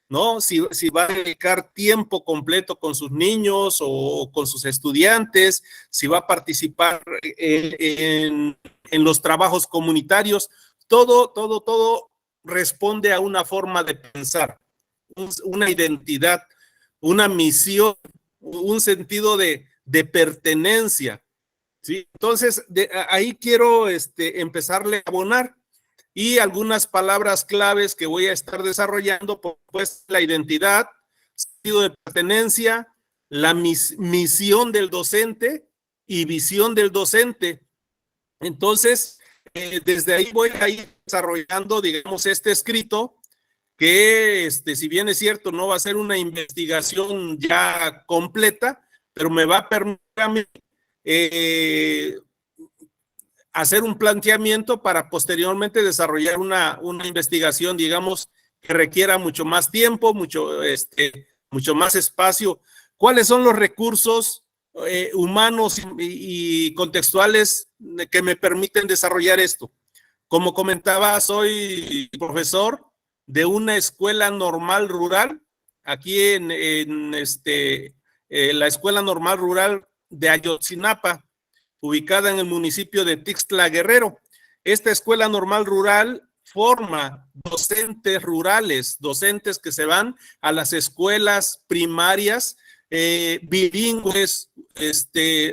¿no? Si va a dedicar tiempo completo con sus niños o con sus estudiantes, si va a participar en los trabajos comunitarios, todo responde a una forma de pensar, una identidad, una misión, un sentido de pertenencia, ¿sí? Entonces, ahí quiero empezarle a abonar. Y algunas palabras claves que voy a estar desarrollando, pues la identidad, sentido de pertenencia, la misión del docente y visión del docente. Entonces, desde ahí voy a ir desarrollando, digamos, este escrito que, si bien es cierto, no va a ser una investigación ya completa, pero me va a permitir a mí hacer un planteamiento para posteriormente desarrollar una investigación, digamos, que requiera mucho más tiempo, mucho más espacio. ¿Cuáles son los recursos humanos y contextuales que me permiten desarrollar esto? Como comentaba, soy profesor de una escuela normal rural, aquí en la escuela normal rural de Ayotzinapa, ubicada en el municipio de Tixtla Guerrero. Esta escuela normal rural forma docentes rurales, docentes que se van a las escuelas primarias bilingües,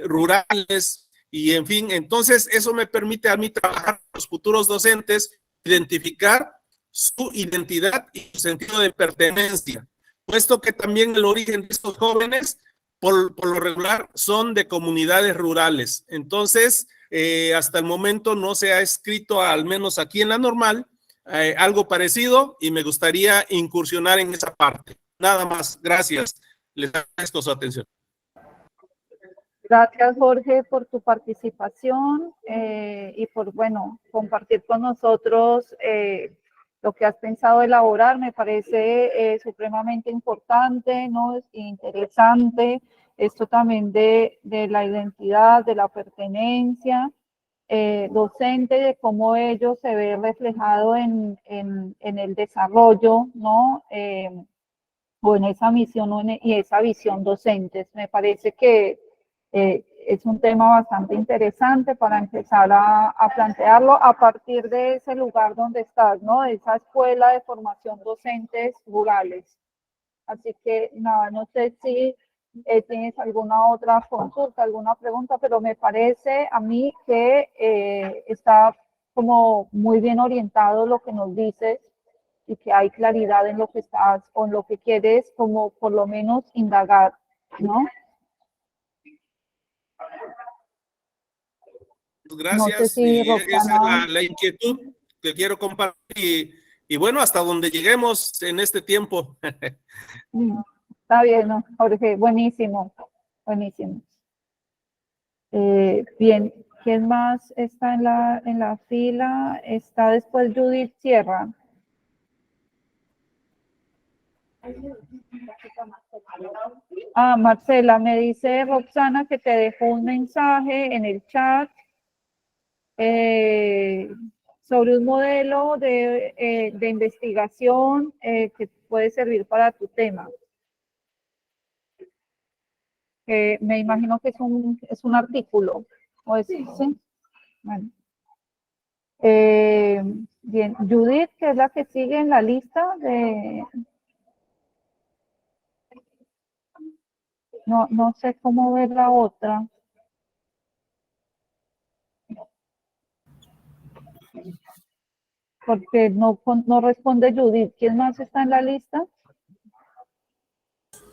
rurales, y en fin, entonces eso me permite a mí trabajar con los futuros docentes, identificar su identidad y su sentido de pertenencia, puesto que también el origen de estos jóvenes por lo regular son de comunidades rurales. Entonces, hasta el momento no se ha escrito, al menos aquí en la normal, algo parecido, y me gustaría incursionar en esa parte. Nada más, gracias. Les agradezco su atención. Gracias, Jorge, por tu participación y por, bueno, compartir con nosotros lo que has pensado elaborar. Me parece supremamente importante, ¿no? Es interesante esto también de la identidad, de la pertenencia docente, de cómo ello se ve reflejado en el desarrollo, ¿no? O en esa misión y esa visión docentes. Me parece que es un tema bastante interesante para empezar a plantearlo a partir de ese lugar donde estás, ¿no? De esa escuela de formación docentes rurales. Así que, nada, no sé si ¿Tienes alguna otra consulta, alguna pregunta? Pero me parece a mí que está como muy bien orientado lo que nos dices y que hay claridad en lo que estás, con lo que quieres, como por lo menos indagar, ¿no? No sé Gracias. si Y esa es Roxana... la inquietud que quiero compartir. Y bueno, hasta donde lleguemos en este tiempo. Está bien, ¿no? Jorge, buenísimo, buenísimo. Bien, ¿quién más está en la fila? Está después Judith Sierra. Ah, Marcela, me dice Roxana que te dejó un mensaje en el chat sobre un modelo de investigación que puede servir para tu tema. Me imagino que es un artículo. ¿O es, sí? Bueno. Bien, Judith, que es la que sigue en la lista de... No sé cómo ver la otra. Porque no responde Judith. ¿Quién más está en la lista?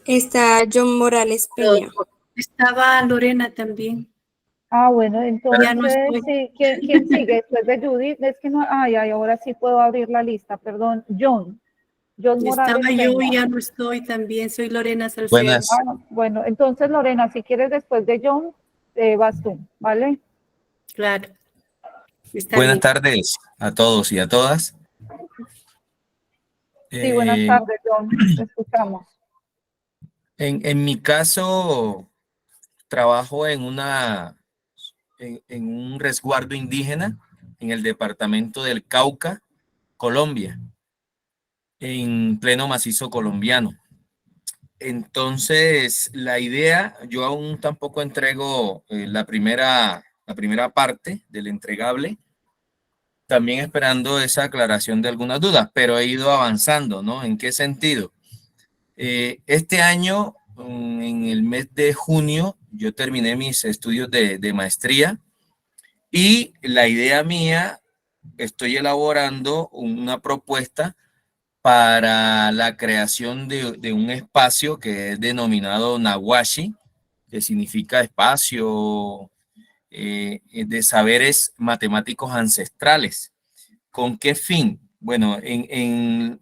Está John Morales Peña. Estaba Lorena también. Ah, bueno, entonces, Ya no estoy. sí, ¿quién sigue después de Judith? Es que no, ay, ahora sí puedo abrir la lista, perdón. John Morales Estaba yo Peña. y ya no estoy también. Soy Lorena Salcedo. Buenas, Ah, bueno, entonces Lorena, si quieres después de John, vas tú, ¿vale? Claro. Está buenas bien. tardes a todos y a todas. Sí, buenas tardes, John, te escuchamos. En mi caso, trabajo en un resguardo indígena en el departamento del Cauca, Colombia, en pleno macizo colombiano. Entonces, la idea, yo aún tampoco entrego la primera parte del entregable, también esperando esa aclaración de algunas dudas, pero he ido avanzando, ¿no? ¿En qué sentido? Este año, en el mes de junio, yo terminé mis estudios de maestría y la idea mía, estoy elaborando una propuesta para la creación de un espacio que es denominado Nahuashi, que significa espacio de saberes matemáticos ancestrales. ¿Con qué fin? Bueno, en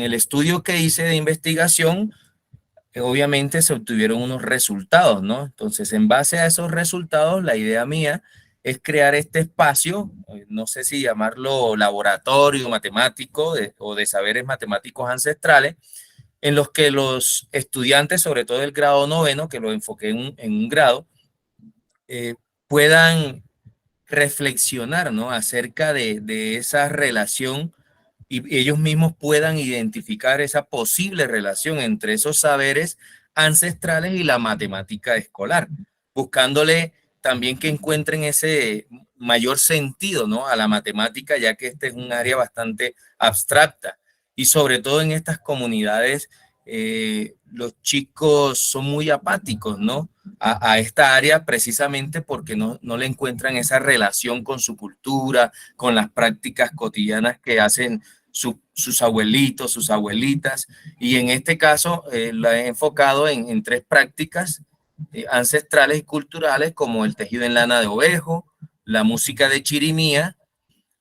el estudio que hice de investigación, obviamente se obtuvieron unos resultados, ¿no? Entonces, en base a esos resultados, la idea mía es crear este espacio, no sé si llamarlo laboratorio matemático o de saberes matemáticos ancestrales, en los que los estudiantes, sobre todo del grado noveno, que lo enfoqué en un grado, puedan reflexionar, ¿no? Acerca de esa relación y ellos mismos puedan identificar esa posible relación entre esos saberes ancestrales y la matemática escolar, buscándole también que encuentren ese mayor sentido, ¿no? A la matemática, ya que este es un área bastante abstracta y sobre todo en estas comunidades los chicos son muy apáticos, ¿no? A esta área precisamente porque no le encuentran esa relación con su cultura, con las prácticas cotidianas que hacen sus abuelitos, sus abuelitas, y en este caso la he enfocado en tres prácticas ancestrales y culturales como el tejido en lana de ovejo, la música de chirimía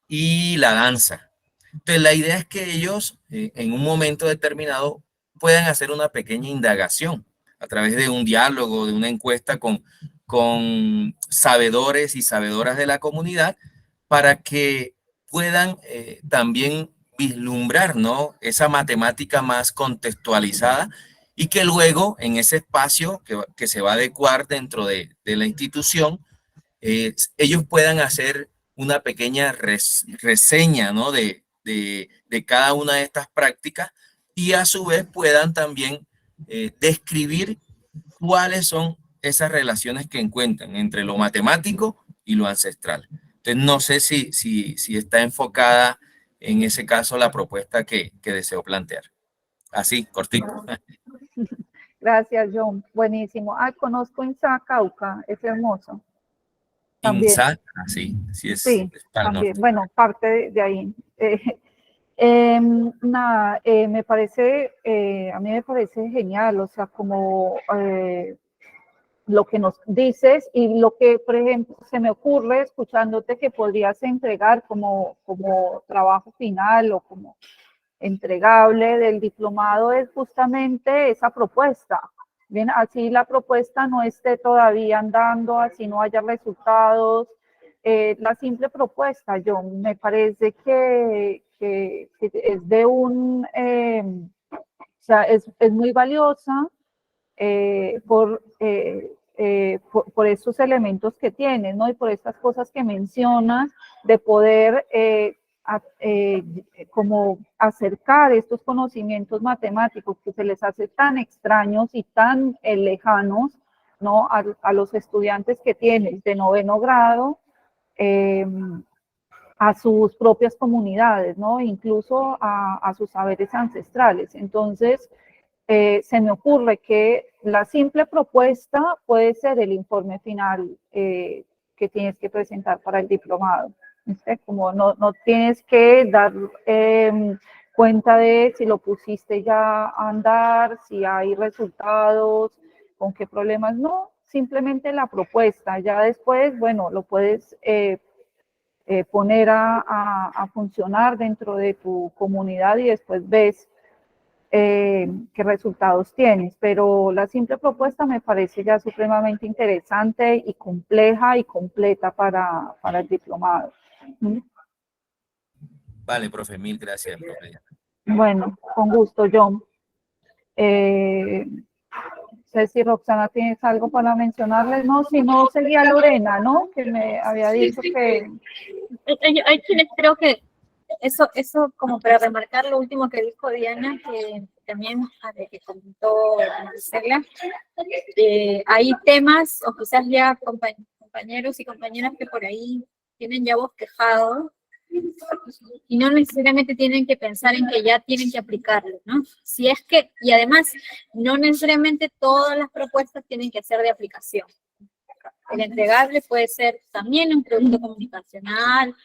y la danza. Entonces la idea es que ellos en un momento determinado puedan hacer una pequeña indagación a través de un diálogo, de una encuesta con sabedores y sabedoras de la comunidad para que puedan también vislumbrar, ¿no? Esa matemática más contextualizada y que luego en ese espacio que se va a adecuar dentro de la institución, ellos puedan hacer una pequeña reseña, ¿no? de cada una de estas prácticas y a su vez puedan también describir cuáles son esas relaciones que encuentran entre lo matemático y lo ancestral. Entonces, no sé si está enfocada en ese caso la propuesta que deseo plantear. Así, cortito. Gracias, John. Buenísimo. Ah, conozco Insa Cauca, es hermoso. También. INSA, sí, sí es, Sí, está al también. norte. Bueno, parte de ahí. Nada, me parece, a mí me parece genial, o sea, como lo que nos dices y lo que, por ejemplo, se me ocurre escuchándote que podrías entregar como trabajo final o como entregable del diplomado es justamente esa propuesta. Bien, así la propuesta no esté todavía andando, así no haya resultados. La simple propuesta, yo me parece que es de un, o sea, es muy valiosa por estos elementos que tienes, ¿no? Y por estas cosas que mencionas, de poder como acercar estos conocimientos matemáticos que se les hace tan extraños y tan lejanos, ¿no? A los estudiantes que tienes de 9º grado, a sus propias comunidades, ¿no? Incluso a sus saberes ancestrales. Entonces, se me ocurre que la simple propuesta puede ser el informe final que tienes que presentar para el diplomado. ¿Viste? Como no tienes que dar cuenta de si lo pusiste ya a andar, si hay resultados, con qué problemas, no, simplemente la propuesta. Ya después, bueno, lo puedes poner a funcionar dentro de tu comunidad y después ves qué resultados tienes, pero la simple propuesta me parece ya supremamente interesante y compleja y completa para el diplomado. Vale, profe, mil gracias, profe. Bueno, con gusto, John. No sé si Roxana tienes algo para mencionarles, no, si no seguía Lorena, ¿no? Que me había dicho que... Hay quienes creo que eso como para remarcar lo último que dijo Diana, que también que comentó Marcela, hay temas o quizás ya compañeros y compañeras que por ahí tienen ya bosquejado y no necesariamente tienen que pensar en que ya tienen que aplicarlo, ¿no? Si es que, y además, no necesariamente todas las propuestas tienen que ser de aplicación. El entregable puede ser también un producto comunicacional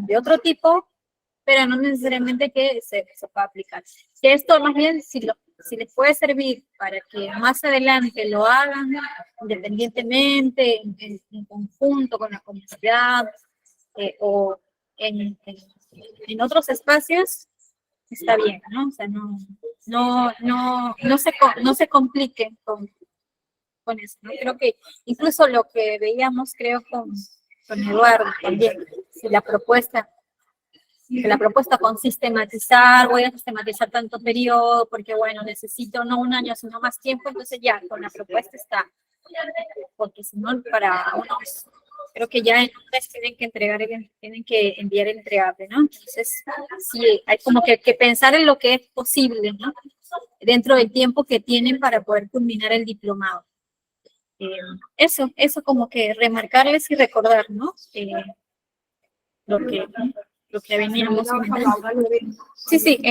de otro tipo, pero no necesariamente que se pueda aplicar. Que esto más bien, si les puede servir para que más adelante lo hagan independientemente, en conjunto con la comunidad, o en otros espacios, está bien, ¿no? O sea, no se compliquen con eso, ¿no? Creo que incluso lo que veíamos, creo, con Eduardo también, si la propuesta con sistematizar, voy a sistematizar tanto periodo, porque bueno, necesito no un año, sino más tiempo, entonces ya, con la propuesta está. Porque si no, para unos, creo que ya en un mes tienen que enviar el entregable, ¿no? Entonces, sí, hay como que pensar en lo que es posible, ¿no? Dentro del tiempo que tienen para poder culminar el diplomado. Eso como que remarcarles y recordar, ¿no? Lo que veníamos comentando. Sí,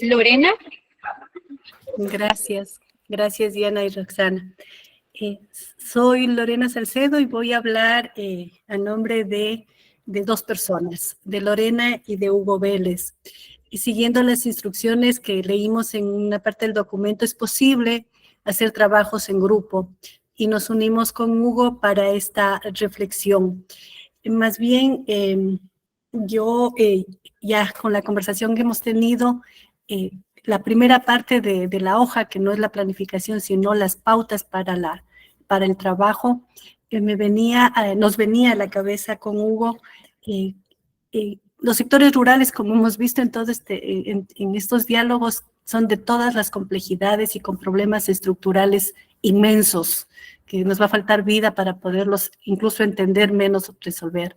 Lorena. Gracias Diana y Roxana. Soy Lorena Salcedo y voy a hablar a nombre de dos personas, de Lorena y de Hugo Vélez. Y siguiendo las instrucciones que leímos en una parte del documento, es posible hacer trabajos en grupo y nos unimos con Hugo para esta reflexión. Más bien, yo ya con la conversación que hemos tenido, la primera parte de la hoja, que no es la planificación, sino las pautas para el trabajo, nos venía a la cabeza con Hugo. Los sectores rurales, como hemos visto en estos diálogos, son de todas las complejidades y con problemas estructurales inmensos, que nos va a faltar vida para poderlos incluso entender menos o resolver.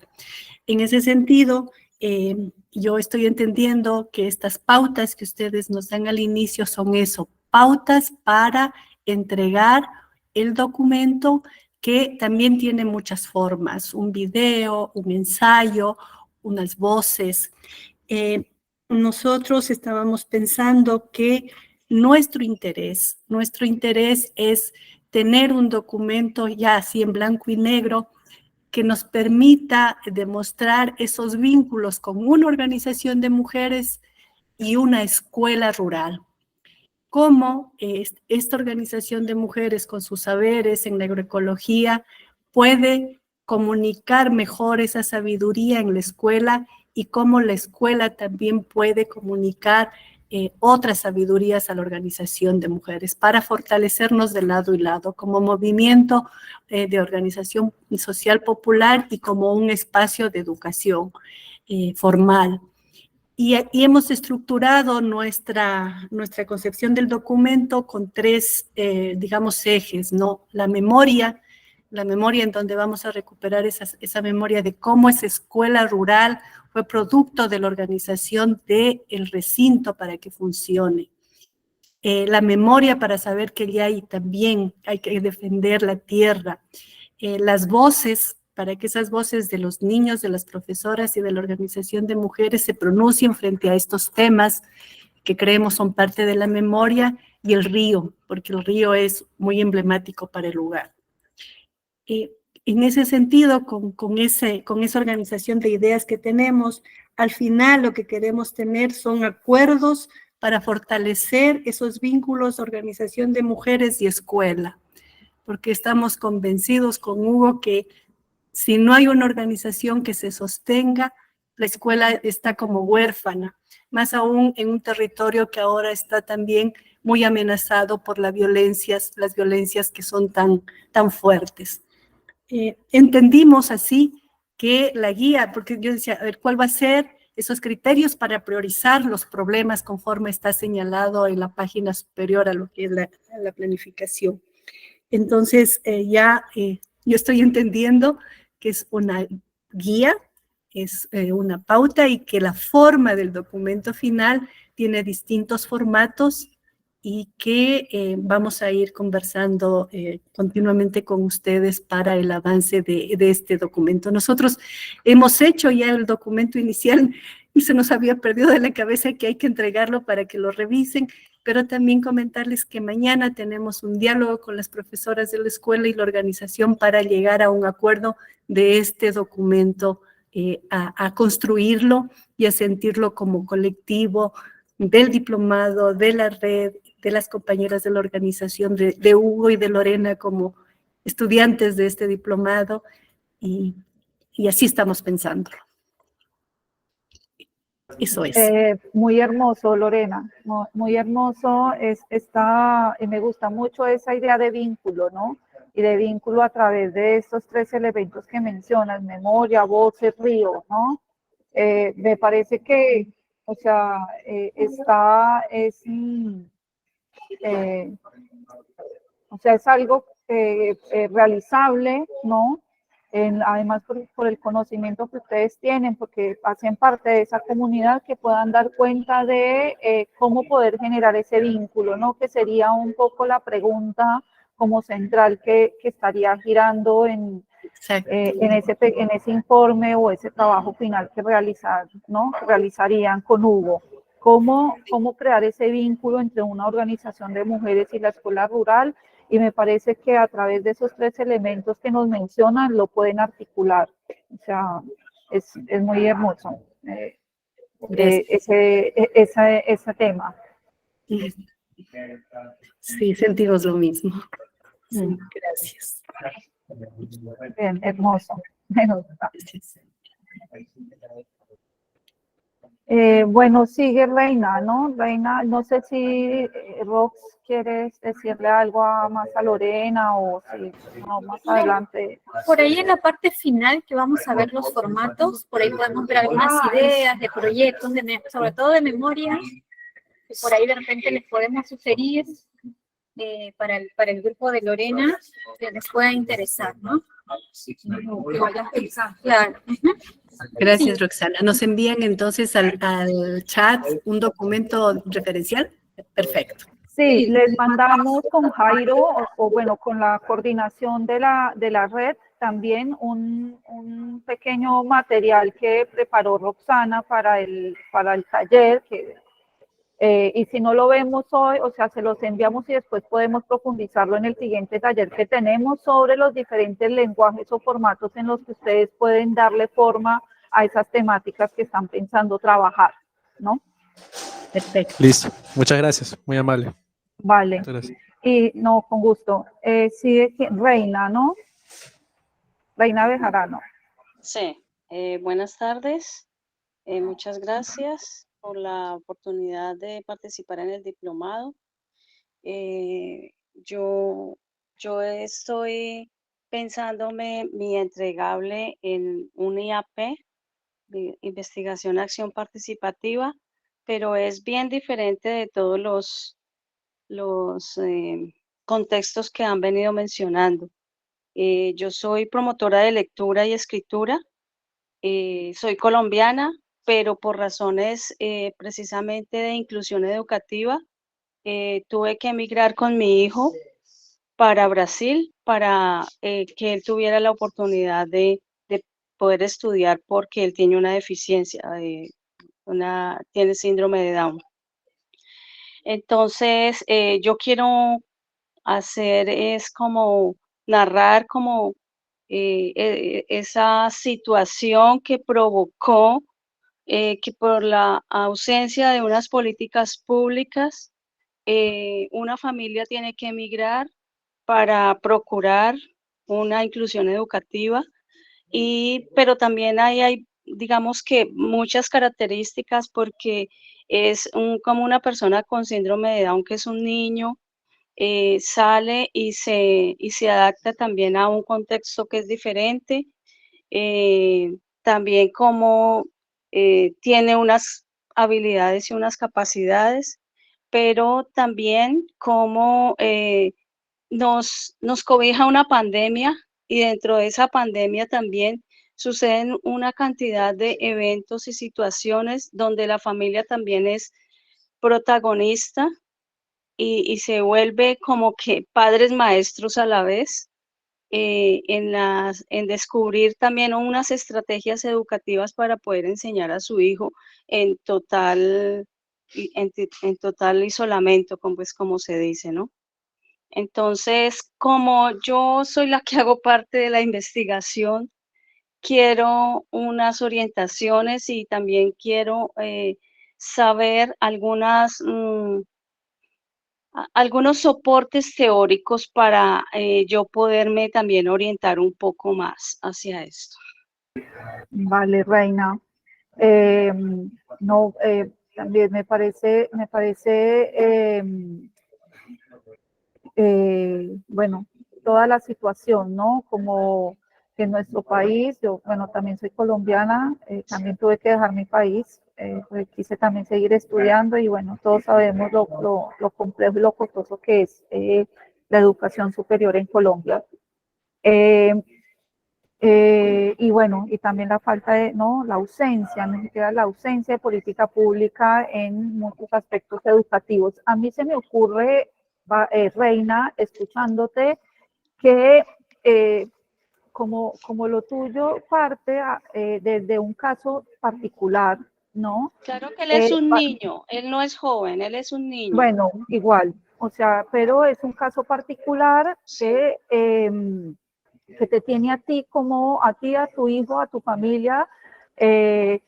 En ese sentido, yo estoy entendiendo que estas pautas que ustedes nos dan al inicio son eso, pautas para entregar el documento, que también tiene muchas formas, un video, un ensayo, unas voces. Nosotros estábamos pensando que nuestro interés es tener un documento ya así en blanco y negro que nos permita demostrar esos vínculos con una organización de mujeres y una escuela rural. Cómo esta organización de mujeres con sus saberes en la agroecología puede comunicar mejor esa sabiduría en la escuela y cómo la escuela también puede comunicar otras sabidurías a la organización de mujeres para fortalecernos de lado y lado como movimiento de organización social popular y como un espacio de educación formal. Y hemos estructurado nuestra concepción del documento con tres, digamos, ejes, ¿no? La memoria en donde vamos a recuperar esa memoria de cómo esa escuela rural fue producto de la organización del recinto para que funcione. La memoria para saber que ya también hay que defender la tierra. Las voces, para que esas voces de los niños, de las profesoras y de la organización de mujeres se pronuncien frente a estos temas que creemos son parte de la memoria, y el río, porque el río es muy emblemático para el lugar. En ese sentido, con esa organización de ideas que tenemos, al final lo que queremos tener son acuerdos para fortalecer esos vínculos de organización de mujeres y escuela, porque estamos convencidos con Hugo que si no hay una organización que se sostenga, la escuela está como huérfana, más aún en un territorio que ahora está también muy amenazado por las violencias que son tan fuertes. Entendimos así que la guía, porque yo decía, a ver, ¿cuál va a ser esos criterios para priorizar los problemas conforme está señalado en la página superior a lo que es la planificación? Entonces, yo estoy entendiendo que es una guía, es una pauta, y que la forma del documento final tiene distintos formatos y que vamos a ir conversando continuamente con ustedes para el avance de este documento. Nosotros hemos hecho ya el documento inicial y se nos había perdido de la cabeza que hay que entregarlo para que lo revisen, pero también comentarles que mañana tenemos un diálogo con las profesoras de la escuela y la organización para llegar a un acuerdo de este documento, a construirlo y a sentirlo como colectivo del diplomado, de la red, de las compañeras de la organización, de Hugo y de Lorena como estudiantes de este diplomado, y así estamos pensando. Eso es. Muy hermoso, Lorena, muy hermoso. Me gusta mucho esa idea de vínculo, ¿no? Y de vínculo a través de estos tres elementos que mencionas: memoria, voces, río, ¿no? Me parece que, o sea, es algo realizable, ¿no? Además por el conocimiento que ustedes tienen, porque hacen parte de esa comunidad, que puedan dar cuenta de cómo poder generar ese vínculo, ¿no? Que sería un poco la pregunta como central que estaría girando en ese informe o ese trabajo final que realizarían con Hugo. ¿Cómo crear ese vínculo entre una organización de mujeres y la escuela rural? Y me parece que a través de esos tres elementos que nos mencionan lo pueden articular. O sea, es muy hermoso ese tema. Sí, sentimos lo mismo. Sí, gracias. Bien, hermoso. Bueno, bueno, sigue Reina, ¿no? Reina, no sé si Rox quieres decirle algo más a Lorena, o si no, más adelante. Por ahí en la parte final que vamos a ver los formatos, por ahí podemos ver algunas ideas de proyectos, sobre todo de memoria, que por ahí de repente les podemos sugerir para el grupo de Lorena, que les pueda interesar, ¿no? Que vayan pensando. Claro. Gracias, Roxana. ¿Nos envían entonces al chat un documento referencial? Perfecto. Sí, les mandamos con Jairo, o bueno, con la coordinación de la red, también un pequeño material que preparó Roxana para el taller, que Y si no lo vemos hoy, o sea, se los enviamos y después podemos profundizarlo en el siguiente taller que tenemos sobre los diferentes lenguajes o formatos en los que ustedes pueden darle forma a esas temáticas que están pensando trabajar, ¿no? Perfecto. Listo. Muchas gracias. Muy amable. Vale. Muchas gracias. Y no, con gusto. Sí, Reina, ¿no? Reina Bejarano. Sí, buenas tardes. Muchas gracias por la oportunidad de participar en el diplomado. Yo estoy pensándome mi entregable en un IAP, de Investigación Acción Participativa, pero es bien diferente de todos los contextos que han venido mencionando. Yo soy promotora de lectura y escritura. Soy colombiana, pero por razones precisamente de inclusión educativa, tuve que emigrar con mi hijo para Brasil para que él tuviera la oportunidad de poder estudiar porque él tiene una deficiencia, tiene síndrome de Down. Entonces, yo quiero hacer es como narrar como esa situación que provocó que por la ausencia de unas políticas públicas, una familia tiene que emigrar para procurar una inclusión educativa, pero también hay, digamos que muchas características porque es como una persona con síndrome de Down, que es un niño, sale y se adapta también a un contexto que es diferente, también como tiene unas habilidades y unas capacidades, pero también como nos cobija una pandemia y dentro de esa pandemia también suceden una cantidad de eventos y situaciones donde la familia también es protagonista y se vuelve como que padres maestros a la vez, en descubrir también unas estrategias educativas para poder enseñar a su hijo en total isolamiento, como se dice, ¿no? Entonces, como yo soy la que hago parte de la investigación, quiero unas orientaciones y también quiero saber algunos soportes teóricos para yo poderme también orientar un poco más hacia esto. Vale, Reina. No, también me parece, bueno, toda la situación, ¿no? Como en nuestro país, yo, bueno, también soy colombiana, también tuve que dejar mi país, pues quise también seguir estudiando y bueno, todos sabemos lo complejo y lo costoso que es la educación superior en Colombia. Y bueno, y también la falta de, no, la ausencia, ni siquiera la ausencia de política pública en muchos aspectos educativos. A mí se me ocurre, Reina, escuchándote, que como lo tuyo parte desde un caso particular, ¿no? Claro que él es un niño, él no es joven, él es un niño. Bueno, igual, o sea, pero es un caso particular que te tiene a ti como, a ti, a tu hijo, a tu familia,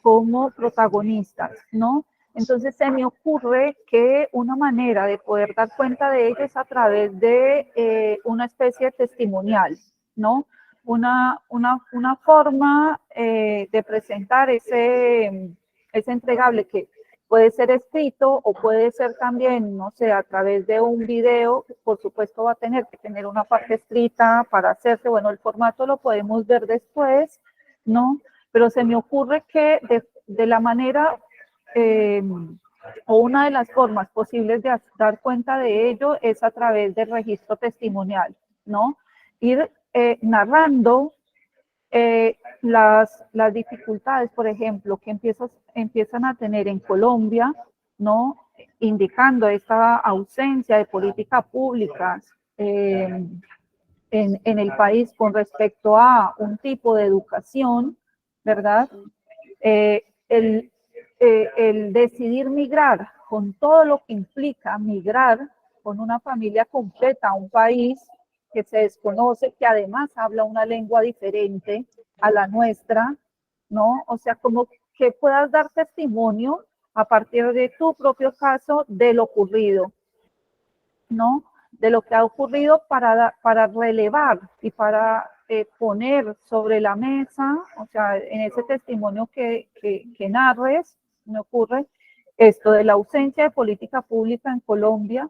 como protagonistas, ¿no? Entonces se me ocurre que una manera de poder dar cuenta de ello es a través de una especie de testimonial, ¿no? Una forma de presentar ese entregable que puede ser escrito o puede ser también, no sé, a través de un video. Por supuesto va a tener que tener una parte escrita para hacerse, bueno, el formato lo podemos ver después, ¿no? Pero se me ocurre que de la manera o una de las formas posibles de dar cuenta de ello es a través del registro testimonial, ¿no? Ir narrando las dificultades, por ejemplo, que empiezan a tener en Colombia, ¿no? Indicando esta ausencia de políticas públicas en el país con respecto a un tipo de educación, ¿verdad? El decidir migrar con todo lo que implica migrar con una familia completa a un país que se desconoce, que además habla una lengua diferente a la nuestra, ¿no? O sea, como que puedas dar testimonio a partir de tu propio caso de lo ocurrido, ¿no? De lo que ha ocurrido para relevar y para poner sobre la mesa, o sea, en ese testimonio que narres, me ocurre esto de la ausencia de política pública en Colombia,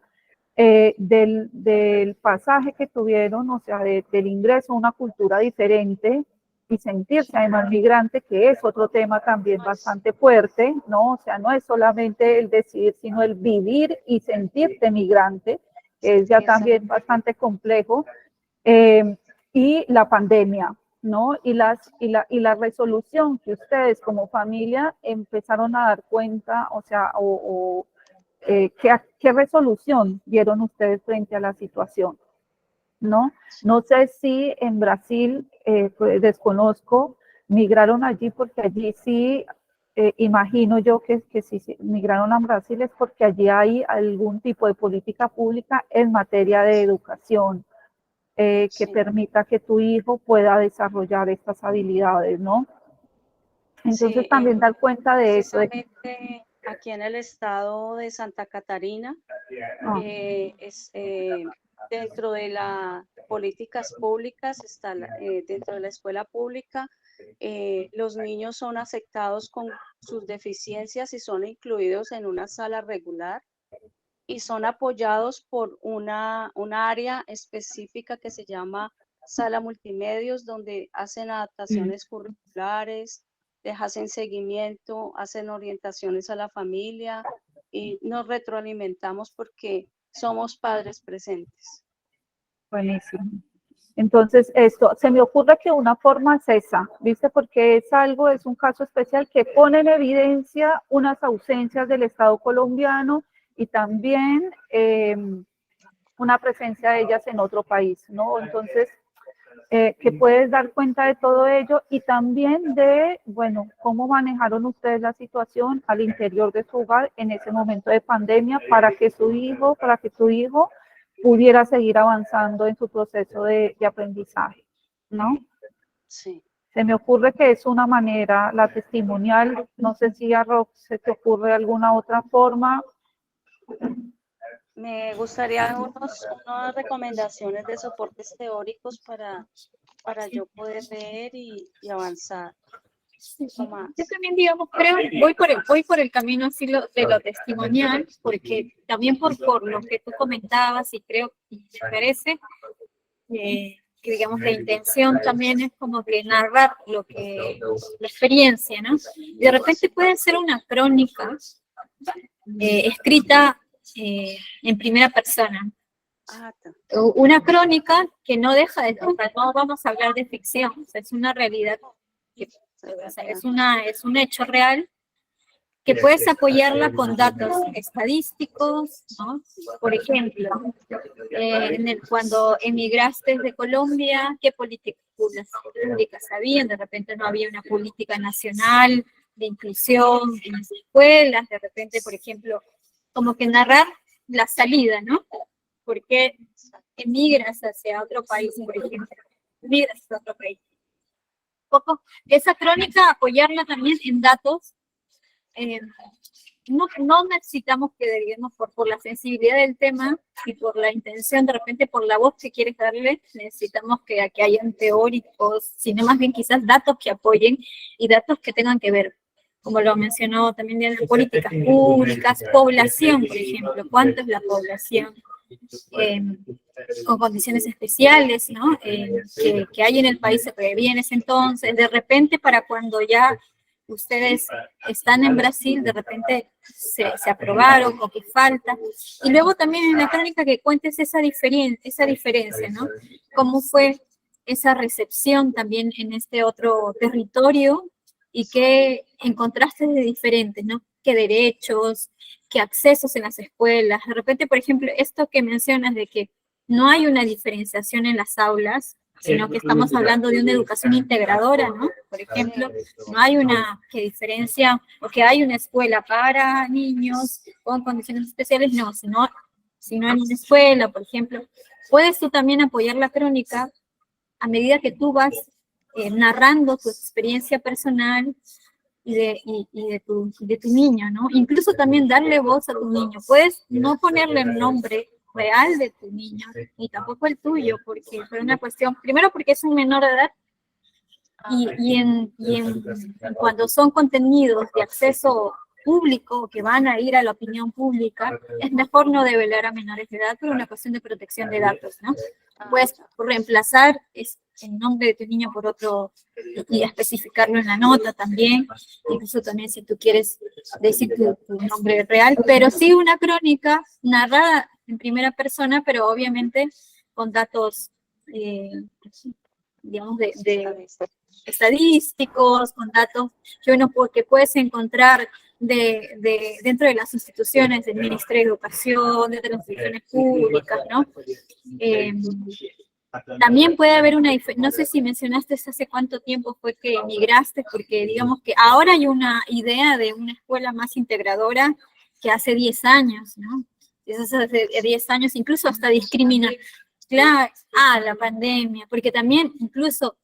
del pasaje que tuvieron, o sea, del ingreso a una cultura diferente y sentirse además migrante, que es otro tema también bastante fuerte, ¿no? O sea, no es solamente el decir, sino el vivir y sentirte migrante, que es ya también bastante complejo, y la pandemia, ¿no? Y la resolución que ustedes como familia empezaron a dar cuenta, o sea, ¿qué resolución dieron ustedes frente a la situación? ¿No? No sé si en Brasil, pues, desconozco, migraron allí porque allí sí, imagino yo que si migraron a Brasil es porque allí hay algún tipo de política pública en materia de educación que permita que tu hijo pueda desarrollar estas habilidades, ¿no? Entonces Sí, también dar cuenta de eso. precisamente aquí en el estado de Santa Catarina, dentro de las políticas públicas, está dentro de la escuela pública, los niños son aceptados con sus deficiencias y son incluidos en una sala regular y son apoyados por una área específica que se llama sala multimedios, donde hacen adaptaciones curriculares, les hacen seguimiento, hacen orientaciones a la familia y nos retroalimentamos porque somos padres presentes. Buenísimo. Entonces, esto, se me ocurre que una forma es esa, ¿viste? Porque es un caso especial que pone en evidencia unas ausencias del Estado colombiano y también una presencia de ellas en otro país, ¿no? Entonces, que puedes dar cuenta de todo ello y también de, bueno, cómo manejaron ustedes la situación al interior de su hogar en ese momento de pandemia para que tu hijo pudiera seguir avanzando en su proceso de aprendizaje, ¿no? Sí. Se me ocurre que es una manera, la testimonial, no sé si a Rox se te ocurre alguna otra forma. Me gustaría unas recomendaciones de soportes teóricos para yo poder leer y avanzar. Yo también, digamos, creo, voy por el camino así de lo testimonial, porque también por lo que tú comentabas y creo y me parece que digamos la intención también es como que narrar la experiencia, ¿no? Y de repente puede ser una crónica escrita en primera persona. Una crónica que no deja de, o sea, no vamos a hablar de ficción, o sea, es una realidad, o sea, es un hecho real que puedes apoyarla con datos estadísticos, ¿no? Por ejemplo, cuando emigraste de Colombia, ¿qué políticas públicas habían? De repente no había una política nacional de inclusión en las escuelas, de repente, por ejemplo, como que narrar la salida, ¿no? ¿Por qué emigras hacia otro país, por ejemplo? Emigras hacia otro país. Poco, esa crónica, apoyarla también en datos. No necesitamos que, digamos, por la sensibilidad del tema y por la intención, de repente por la voz que quieres darle, necesitamos que hayan teóricos, sino más bien quizás datos que apoyen y datos que tengan que ver, como lo mencionó también de las políticas públicas, población, por ejemplo, ¿cuánto es la población con condiciones especiales, ¿no? Que hay en el país que viene ese entonces, de repente para cuando ya ustedes están en Brasil, de repente se aprobaron o que falta, y luego también en la crónica que cuentes esa diferencia, ¿no? Cómo fue esa recepción también en este otro territorio y qué encontraste de diferente, ¿no? Qué derechos, qué accesos en las escuelas. De repente, por ejemplo, esto que mencionas de que no hay una diferenciación en las aulas, sino que estamos hablando de una educación integradora, ¿no? Por ejemplo, no hay una que diferencia, o que hay una escuela para niños con condiciones especiales, no, sino en una escuela, por ejemplo. Puedes tú también apoyar la crónica a medida que tú vas narrando tu experiencia personal y de tu niño, ¿no? Incluso también darle voz a tu niño. Puedes no ponerle el nombre real de tu niño, ni tampoco el tuyo, porque fue una cuestión, primero porque es un menor de edad, cuando son contenidos de acceso público que van a ir a la opinión pública, es mejor no develar a menores de edad por una cuestión de protección de datos, ¿no? Puedes reemplazar el nombre de tu niño por otro y especificarlo en la nota también, incluso también si tú quieres decir tu nombre real, pero sí una crónica narrada en primera persona, pero obviamente con datos, digamos, de estadísticos, con datos que puedes encontrar dentro de las instituciones del Ministerio de Educación, dentro de las instituciones públicas, ¿no? También puede haber no sé si mencionaste hace cuánto tiempo fue que emigraste, porque digamos que ahora hay una idea de una escuela más integradora que hace 10 años, ¿no? Hace 10 años incluso hasta discrimina. Claro, la pandemia, porque también incluso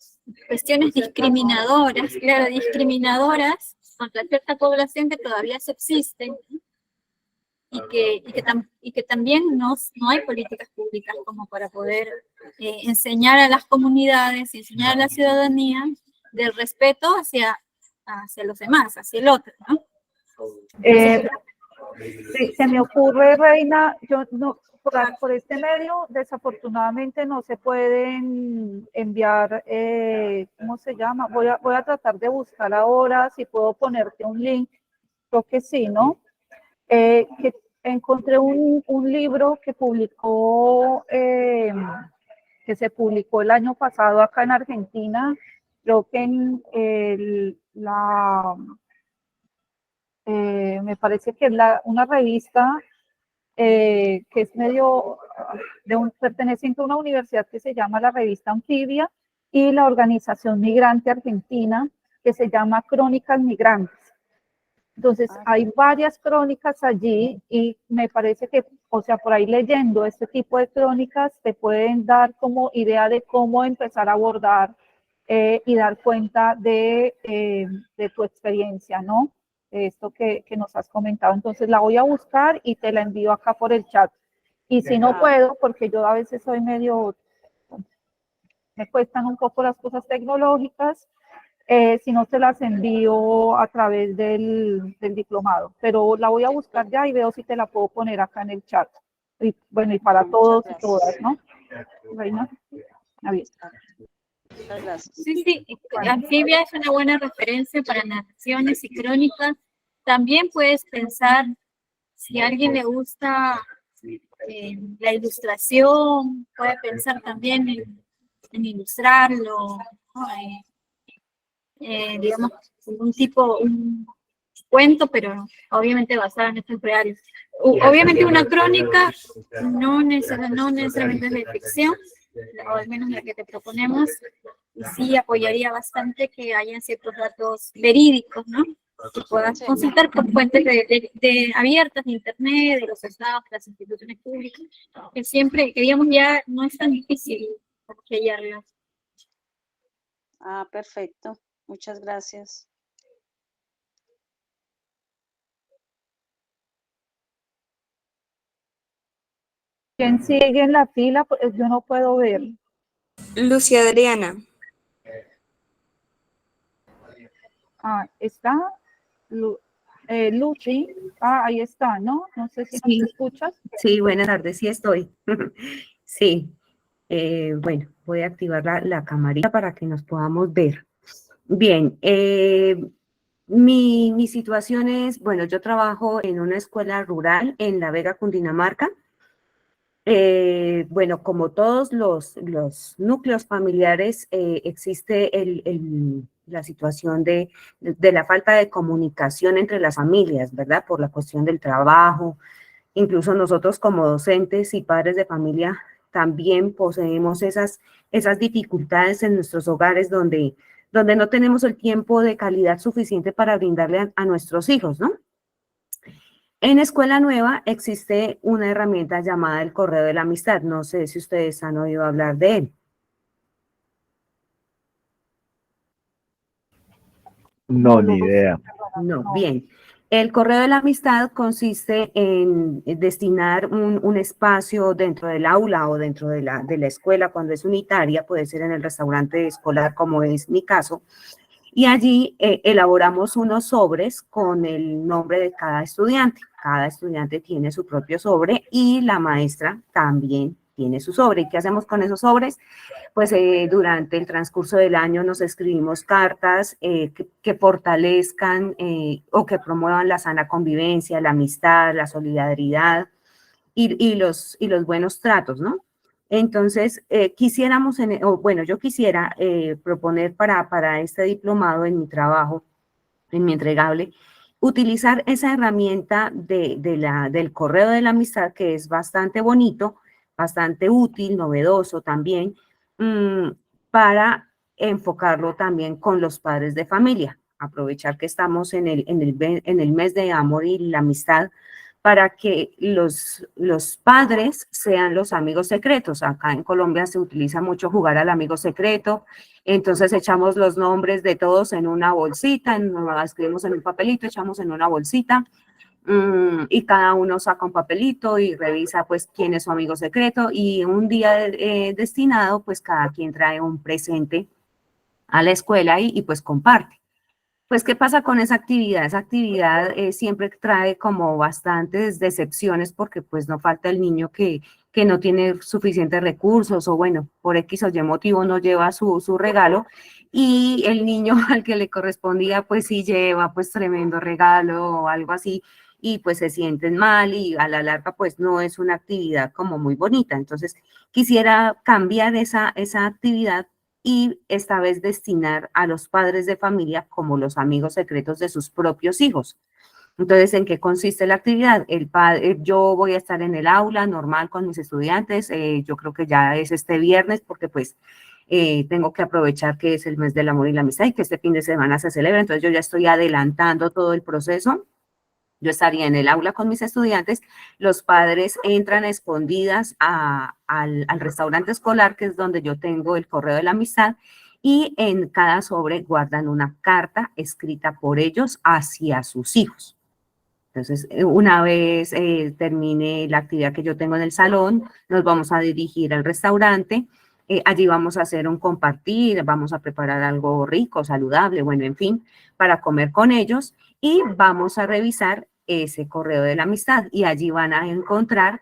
cuestiones discriminadoras, claro, discriminadoras contra cierta población que todavía subsisten, ¿no? y que también no hay políticas públicas como para poder enseñar a las comunidades, enseñar a la ciudadanía del respeto hacia los demás, hacia el otro, ¿no? Sí, se me ocurre, Reina, yo no, por este medio desafortunadamente no se pueden enviar, ¿cómo se llama? Voy a tratar de buscar ahora si puedo ponerte un link, creo que sí, ¿no? Que encontré un libro que se publicó el año pasado acá en Argentina, creo que me parece que es una revista que es perteneciente a una universidad que se llama la revista Anfibia y la organización migrante argentina que se llama Crónicas Migrantes. Entonces, hay varias crónicas allí y me parece que, o sea, por ahí leyendo este tipo de crónicas te pueden dar como idea de cómo empezar a abordar y dar cuenta de tu experiencia, ¿no? Esto que nos has comentado. Entonces, la voy a buscar y te la envío acá por el chat. Y si no puedo, porque yo a veces soy me cuestan un poco las cosas tecnológicas, si no te las envío a través del diplomado, pero la voy a buscar ya y veo si te la puedo poner acá en el chat. Y bueno, y para todos y todas, ¿no? Reina, Sí, Anfibia es una buena referencia para narraciones y crónicas. También puedes pensar, si a alguien le gusta la ilustración, puede pensar también en ilustrarlo, ¿no? Digamos, un cuento, pero obviamente basado en hechos reales. Obviamente una crónica no necesariamente es de ficción, o al menos la que te proponemos, y sí apoyaría bastante que hayan ciertos datos verídicos, ¿no? Que puedas consultar por fuentes abiertas de internet, de los estados, de las instituciones públicas, que digamos ya no es tan difícil hallarlas. Perfecto. Muchas gracias. ¿Quién sigue en la fila? Pues yo no puedo ver. Lucia Adriana. Está Lucy. Ahí está, ¿no? No sé si Sí. nos escuchas. Sí, buenas tardes, sí estoy. Sí. Bueno, voy a activar la camarita para que nos podamos ver. Bien, mi situación es, bueno, yo trabajo en una escuela rural en La Vega, Cundinamarca. Bueno, como todos los núcleos familiares, existe la situación de la falta de comunicación entre las familias, ¿verdad? Por la cuestión del trabajo. Incluso nosotros como docentes y padres de familia también poseemos esas dificultades en nuestros hogares donde no tenemos el tiempo de calidad suficiente para brindarle a nuestros hijos, ¿no? En Escuela Nueva existe una herramienta llamada el correo de la amistad. No sé si ustedes han oído hablar de él. No, ni idea. No, bien. El correo de la amistad consiste en destinar un espacio dentro del aula o dentro de la escuela cuando es unitaria, puede ser en el restaurante escolar como es mi caso, y allí elaboramos unos sobres con el nombre de cada estudiante. Cada estudiante tiene su propio sobre y la maestra también tiene su sobre. ¿Y qué hacemos con esos sobres? Pues durante el transcurso del año nos escribimos cartas que fortalezcan o que promuevan la sana convivencia, la amistad, la solidaridad y los buenos tratos, ¿no? Entonces, yo quisiera proponer para este diplomado en mi trabajo, en mi entregable, utilizar esa herramienta del correo de la amistad, que es bastante bonito, bastante útil, novedoso también, para enfocarlo también con los padres de familia. Aprovechar que estamos en el mes de amor y la amistad, para que los padres sean los amigos secretos. Acá en Colombia se utiliza mucho jugar al amigo secreto, entonces echamos los nombres de todos en una bolsita, escribimos en un papelito, echamos en una bolsita, y cada uno saca un papelito y revisa pues quién es su amigo secreto, y un día destinado pues cada quien trae un presente a la escuela y pues comparte. Pues, ¿qué pasa con esa actividad? Esa actividad siempre trae como bastantes decepciones porque pues no falta el niño que no tiene suficientes recursos o bueno, por X o Y motivo no lleva su regalo, y el niño al que le correspondía pues sí lleva pues tremendo regalo o algo así, y pues se sienten mal y a la larga pues no es una actividad como muy bonita. Entonces quisiera cambiar esa actividad y esta vez destinar a los padres de familia como los amigos secretos de sus propios hijos. Entonces, ¿en qué consiste la actividad? Yo voy a estar en el aula normal con mis estudiantes, yo creo que ya es este viernes porque pues tengo que aprovechar que es el mes del amor y la amistad y que este fin de semana se celebra, entonces yo ya estoy adelantando todo el proceso. Yo estaría en el aula con mis estudiantes, los padres entran a escondidas al restaurante escolar, que es donde yo tengo el correo de la amistad, y en cada sobre guardan una carta escrita por ellos hacia sus hijos. Entonces, una vez termine la actividad que yo tengo en el salón, nos vamos a dirigir al restaurante, allí vamos a hacer un compartir, vamos a preparar algo rico, saludable, bueno, en fin, para comer con ellos, y vamos a revisar ese correo de la amistad y allí van a encontrar,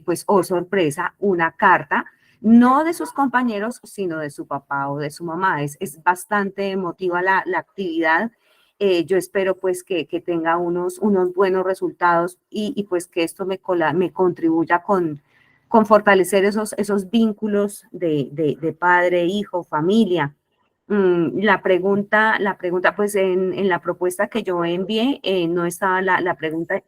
pues, oh sorpresa, una carta, no de sus compañeros, sino de su papá o de su mamá. Es bastante emotiva la actividad. Yo espero pues que tenga unos buenos resultados y pues que esto me contribuya con fortalecer esos vínculos de padre, hijo, familia. La pregunta, pues en la propuesta que yo envié no estaba la pregunta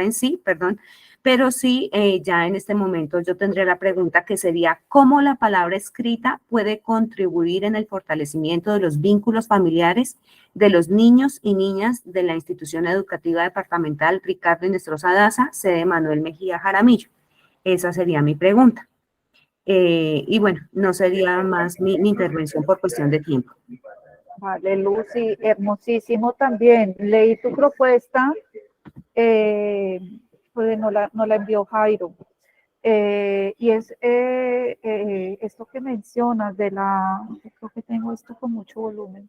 en sí, perdón, pero sí ya en este momento yo tendría la pregunta que sería ¿cómo la palabra escrita puede contribuir en el fortalecimiento de los vínculos familiares de los niños y niñas de la institución educativa departamental Ricardo Inestrosa Daza, sede Manuel Mejía Jaramillo? Esa sería mi pregunta. Y bueno, no sería más mi intervención por cuestión de tiempo. Vale, Lucy, hermosísimo también. Leí tu propuesta, pues no la envió Jairo. Y es esto que mencionas de creo que tengo esto con mucho volumen.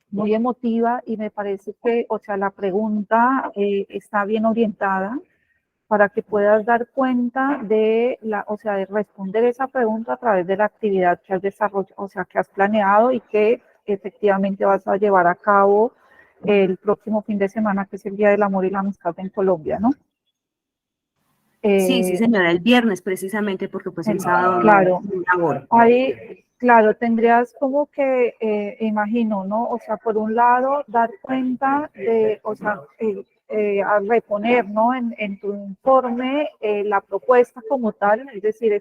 Muy emotiva, y me parece que, o sea, la pregunta está bien orientada para que puedas dar cuenta de de responder esa pregunta a través de la actividad que has desarrollado, o sea, que has planeado y que efectivamente vas a llevar a cabo el próximo fin de semana, que es el Día del Amor y la Amistad en Colombia, ¿no? Sí, señora, el viernes precisamente, porque pues el sábado claro, no laboro. Ahí, claro, tendrías como que, imagino, ¿no? O sea, por un lado, dar cuenta de, o sea, a reponer, ¿no? En tu informe la propuesta como tal, es decir,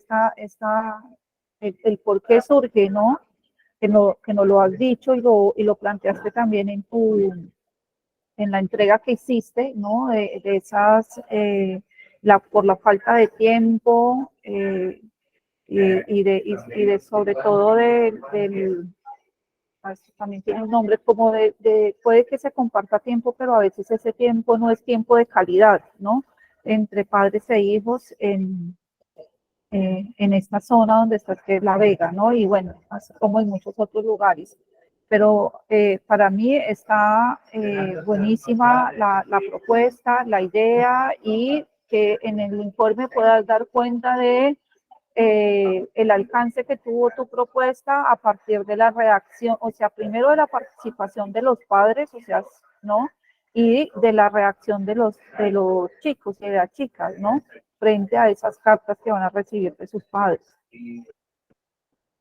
el por qué surge, ¿no? Que no lo has dicho y lo planteaste también en la entrega que hiciste, ¿no? De esas, por la falta de tiempo y de sobre todo también tiene un nombre como puede que se comparta tiempo, pero a veces ese tiempo no es tiempo de calidad, ¿no? Entre padres e hijos en esta zona donde estás, que es La Vega, ¿no? Y bueno, así como en muchos otros lugares. Pero para mí está buenísima la propuesta, la idea, y que en el informe puedas dar cuenta de el alcance que tuvo tu propuesta a partir de la reacción, o sea, primero de la participación de los padres, o sea, ¿no? Y de la reacción de los chicos y de las chicas, ¿no? Frente a esas cartas que van a recibir de sus padres.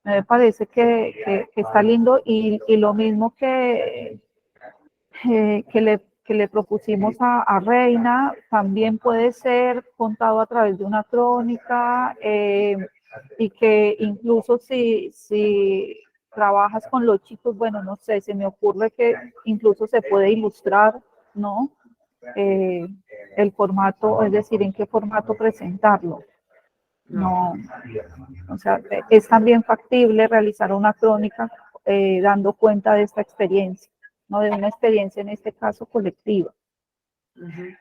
Me parece que está lindo, y lo mismo que le propusimos a Reina, también puede ser contado a través de una crónica, y que incluso si trabajas con los chicos, bueno, no sé, se me ocurre que incluso se puede ilustrar, ¿no? El formato, es decir, en qué formato presentarlo. No, o sea, es también factible realizar una crónica dando cuenta de esta experiencia, ¿no? De una experiencia en este caso colectiva.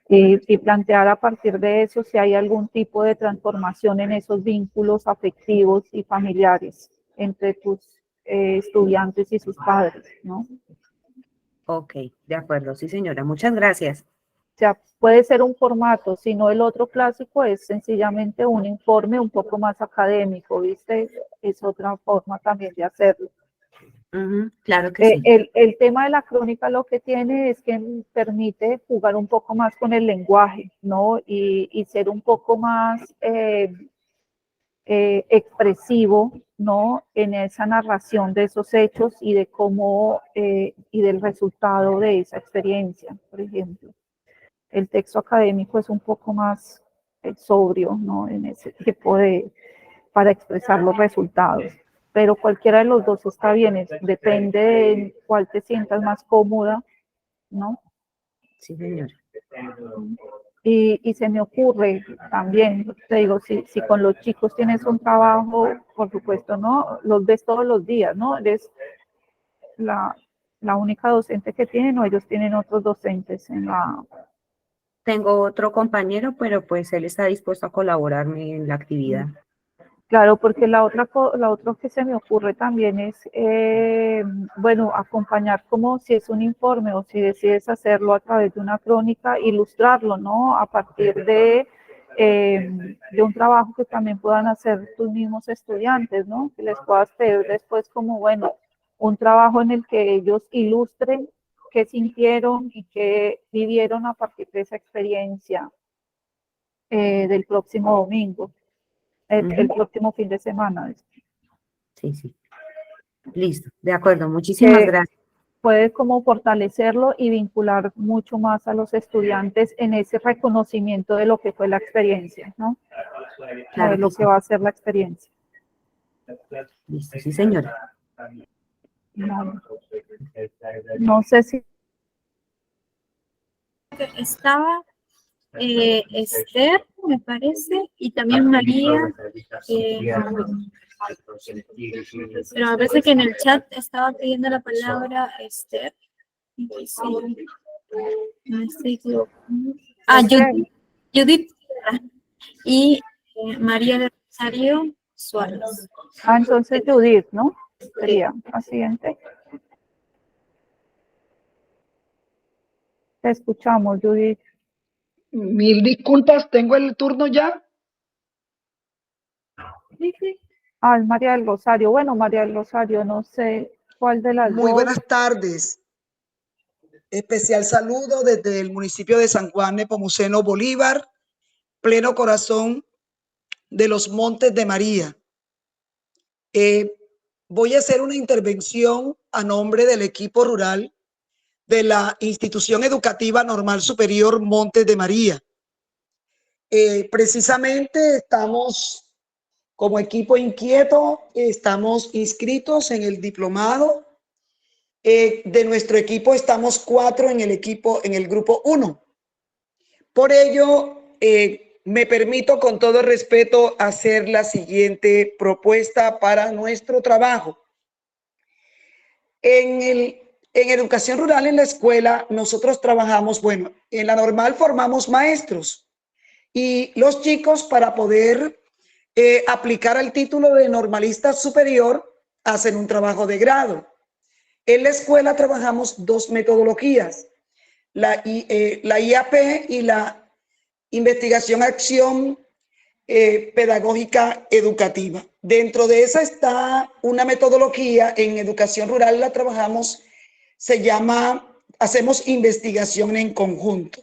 Y plantear a partir de eso si hay algún tipo de transformación en esos vínculos afectivos y familiares entre tus estudiantes y sus padres, ¿no? Ok, de acuerdo, sí señora, muchas gracias. O sea, puede ser un formato, si no el otro clásico es sencillamente un informe un poco más académico, ¿viste? Es otra forma también de hacerlo. Claro que sí. El tema de la crónica lo que tiene es que permite jugar un poco más con el lenguaje, ¿no? Y ser un poco más expresivo, ¿no? En esa narración de esos hechos y de cómo, y del resultado de esa experiencia, por ejemplo. El texto académico es un poco más sobrio, ¿no? En ese tipo para expresar los resultados. Pero cualquiera de los dos está bien, depende de cuál te sientas más cómoda, ¿no? Sí, señora. Y se me ocurre también, te digo, si con los chicos tienes un trabajo, por supuesto, ¿no? Los ves todos los días, ¿no? Eres la única docente que tienen, o ellos tienen otros docentes en la... Tengo otro compañero, pero pues él está dispuesto a colaborarme en la actividad. Claro, porque la otra que se me ocurre también es, bueno, acompañar, como si es un informe o si decides hacerlo a través de una crónica, ilustrarlo, ¿no? A partir de un trabajo que también puedan hacer tus mismos estudiantes, ¿no? Que les puedas pedir después como, bueno, un trabajo en el que ellos ilustren qué sintieron y qué vivieron a partir de esa experiencia del próximo domingo. El próximo fin de semana. Sí, sí. Listo, de acuerdo, muchísimas gracias. Puede como fortalecerlo y vincular mucho más a los estudiantes en ese reconocimiento de lo que fue la experiencia, ¿no? Claro de lo que que va a ser la experiencia. Listo, sí, señora. No sé si... Estaba Esther, me parece, y también María, pero me parece que en el chat estaba pidiendo la palabra Esther. No estoy equivocada. Judith y María del Rosario Suárez. Entonces Judith, ¿no? Sería la siguiente. Te escuchamos, Judith. Mil disculpas, ¿tengo el turno ya? Es María del Rosario. Bueno, María del Rosario, no sé cuál de las Muy dos. buenas tardes. Especial saludo desde el municipio de San Juan Nepomuceno Bolívar, pleno corazón de los Montes de María. Voy a hacer una intervención a nombre del equipo rural de la Institución Educativa Normal Superior Montes de María. Precisamente estamos como equipo inquieto, estamos inscritos en el diplomado. De nuestro equipo estamos 4 en el grupo 1. Por ello, me permito con todo respeto hacer la siguiente propuesta para nuestro trabajo. En educación rural en la escuela, nosotros trabajamos, bueno, en la normal formamos maestros y los chicos para poder aplicar el título de normalista superior hacen un trabajo de grado. En la escuela trabajamos 2 metodologías, la IAP y la investigación acción pedagógica educativa. Dentro de esa está una metodología, en educación rural la trabajamos, se llama, hacemos investigación en conjunto.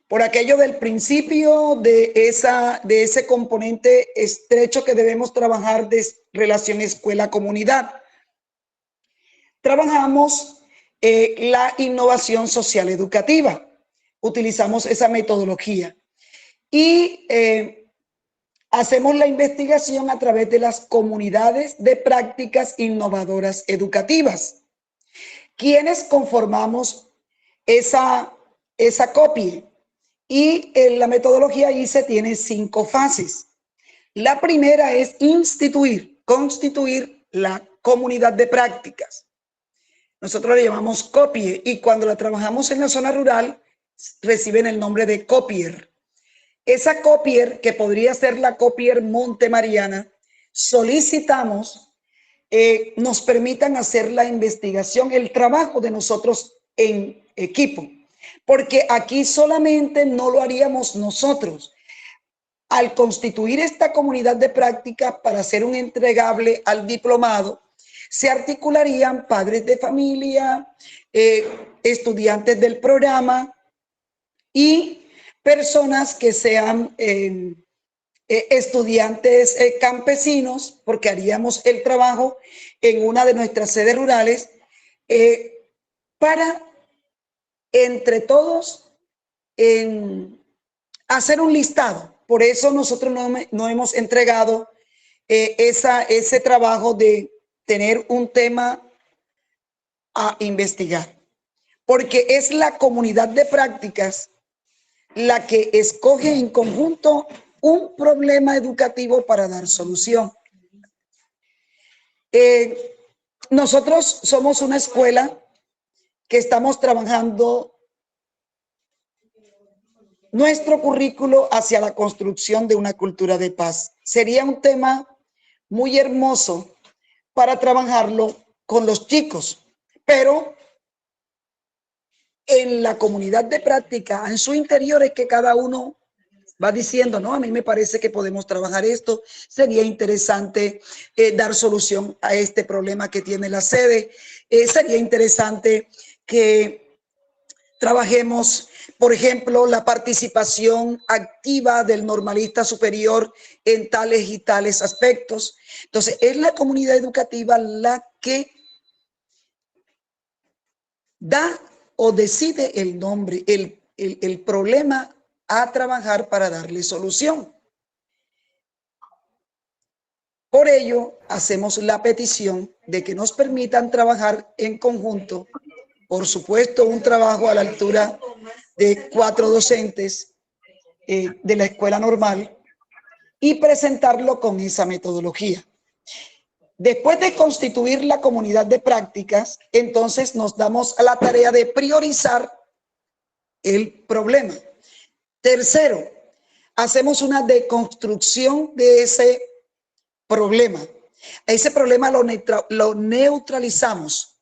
Por aquello del principio de ese componente estrecho que debemos trabajar de relación escuela-comunidad. Trabajamos la innovación social educativa. Utilizamos esa metodología. Y hacemos la investigación a través de las comunidades de prácticas innovadoras educativas. ¿Quiénes conformamos esa copia? Y en la metodología ICE tiene 5 fases. La primera es constituir la comunidad de prácticas. Nosotros le llamamos copie y cuando la trabajamos en la zona rural reciben el nombre de copier. Esa copier, que podría ser la copier Monte Mariana, solicitamos nos permitan hacer la investigación, el trabajo de nosotros en equipo. Porque aquí solamente no lo haríamos nosotros. Al constituir esta comunidad de práctica para hacer un entregable al diplomado, se articularían padres de familia, estudiantes del programa y personas que sean estudiantes campesinos, porque haríamos el trabajo en una de nuestras sedes rurales para entre todos hacer un listado. Por eso nosotros no hemos entregado ese trabajo de tener un tema a investigar, porque es la comunidad de prácticas la que escoge en conjunto un problema educativo para dar solución. Nosotros somos una escuela que estamos trabajando nuestro currículo hacia la construcción de una cultura de paz. Sería un tema muy hermoso para trabajarlo con los chicos, pero en la comunidad de práctica, en su interior, es que cada uno va diciendo, no, a mí me parece que podemos trabajar esto, sería interesante dar solución a este problema que tiene la sede, sería interesante que trabajemos, por ejemplo, la participación activa del normalista superior en tales y tales aspectos. Entonces, es la comunidad educativa la que da o decide el nombre, el problema a trabajar para darle solución. Por ello, hacemos la petición de que nos permitan trabajar en conjunto, por supuesto, un trabajo a la altura de 4 docentes de la escuela normal y presentarlo con esa metodología. Después de constituir la comunidad de prácticas, entonces nos damos a la tarea de priorizar el problema. Tercero, hacemos una deconstrucción de ese problema. Ese problema lo neutralizamos.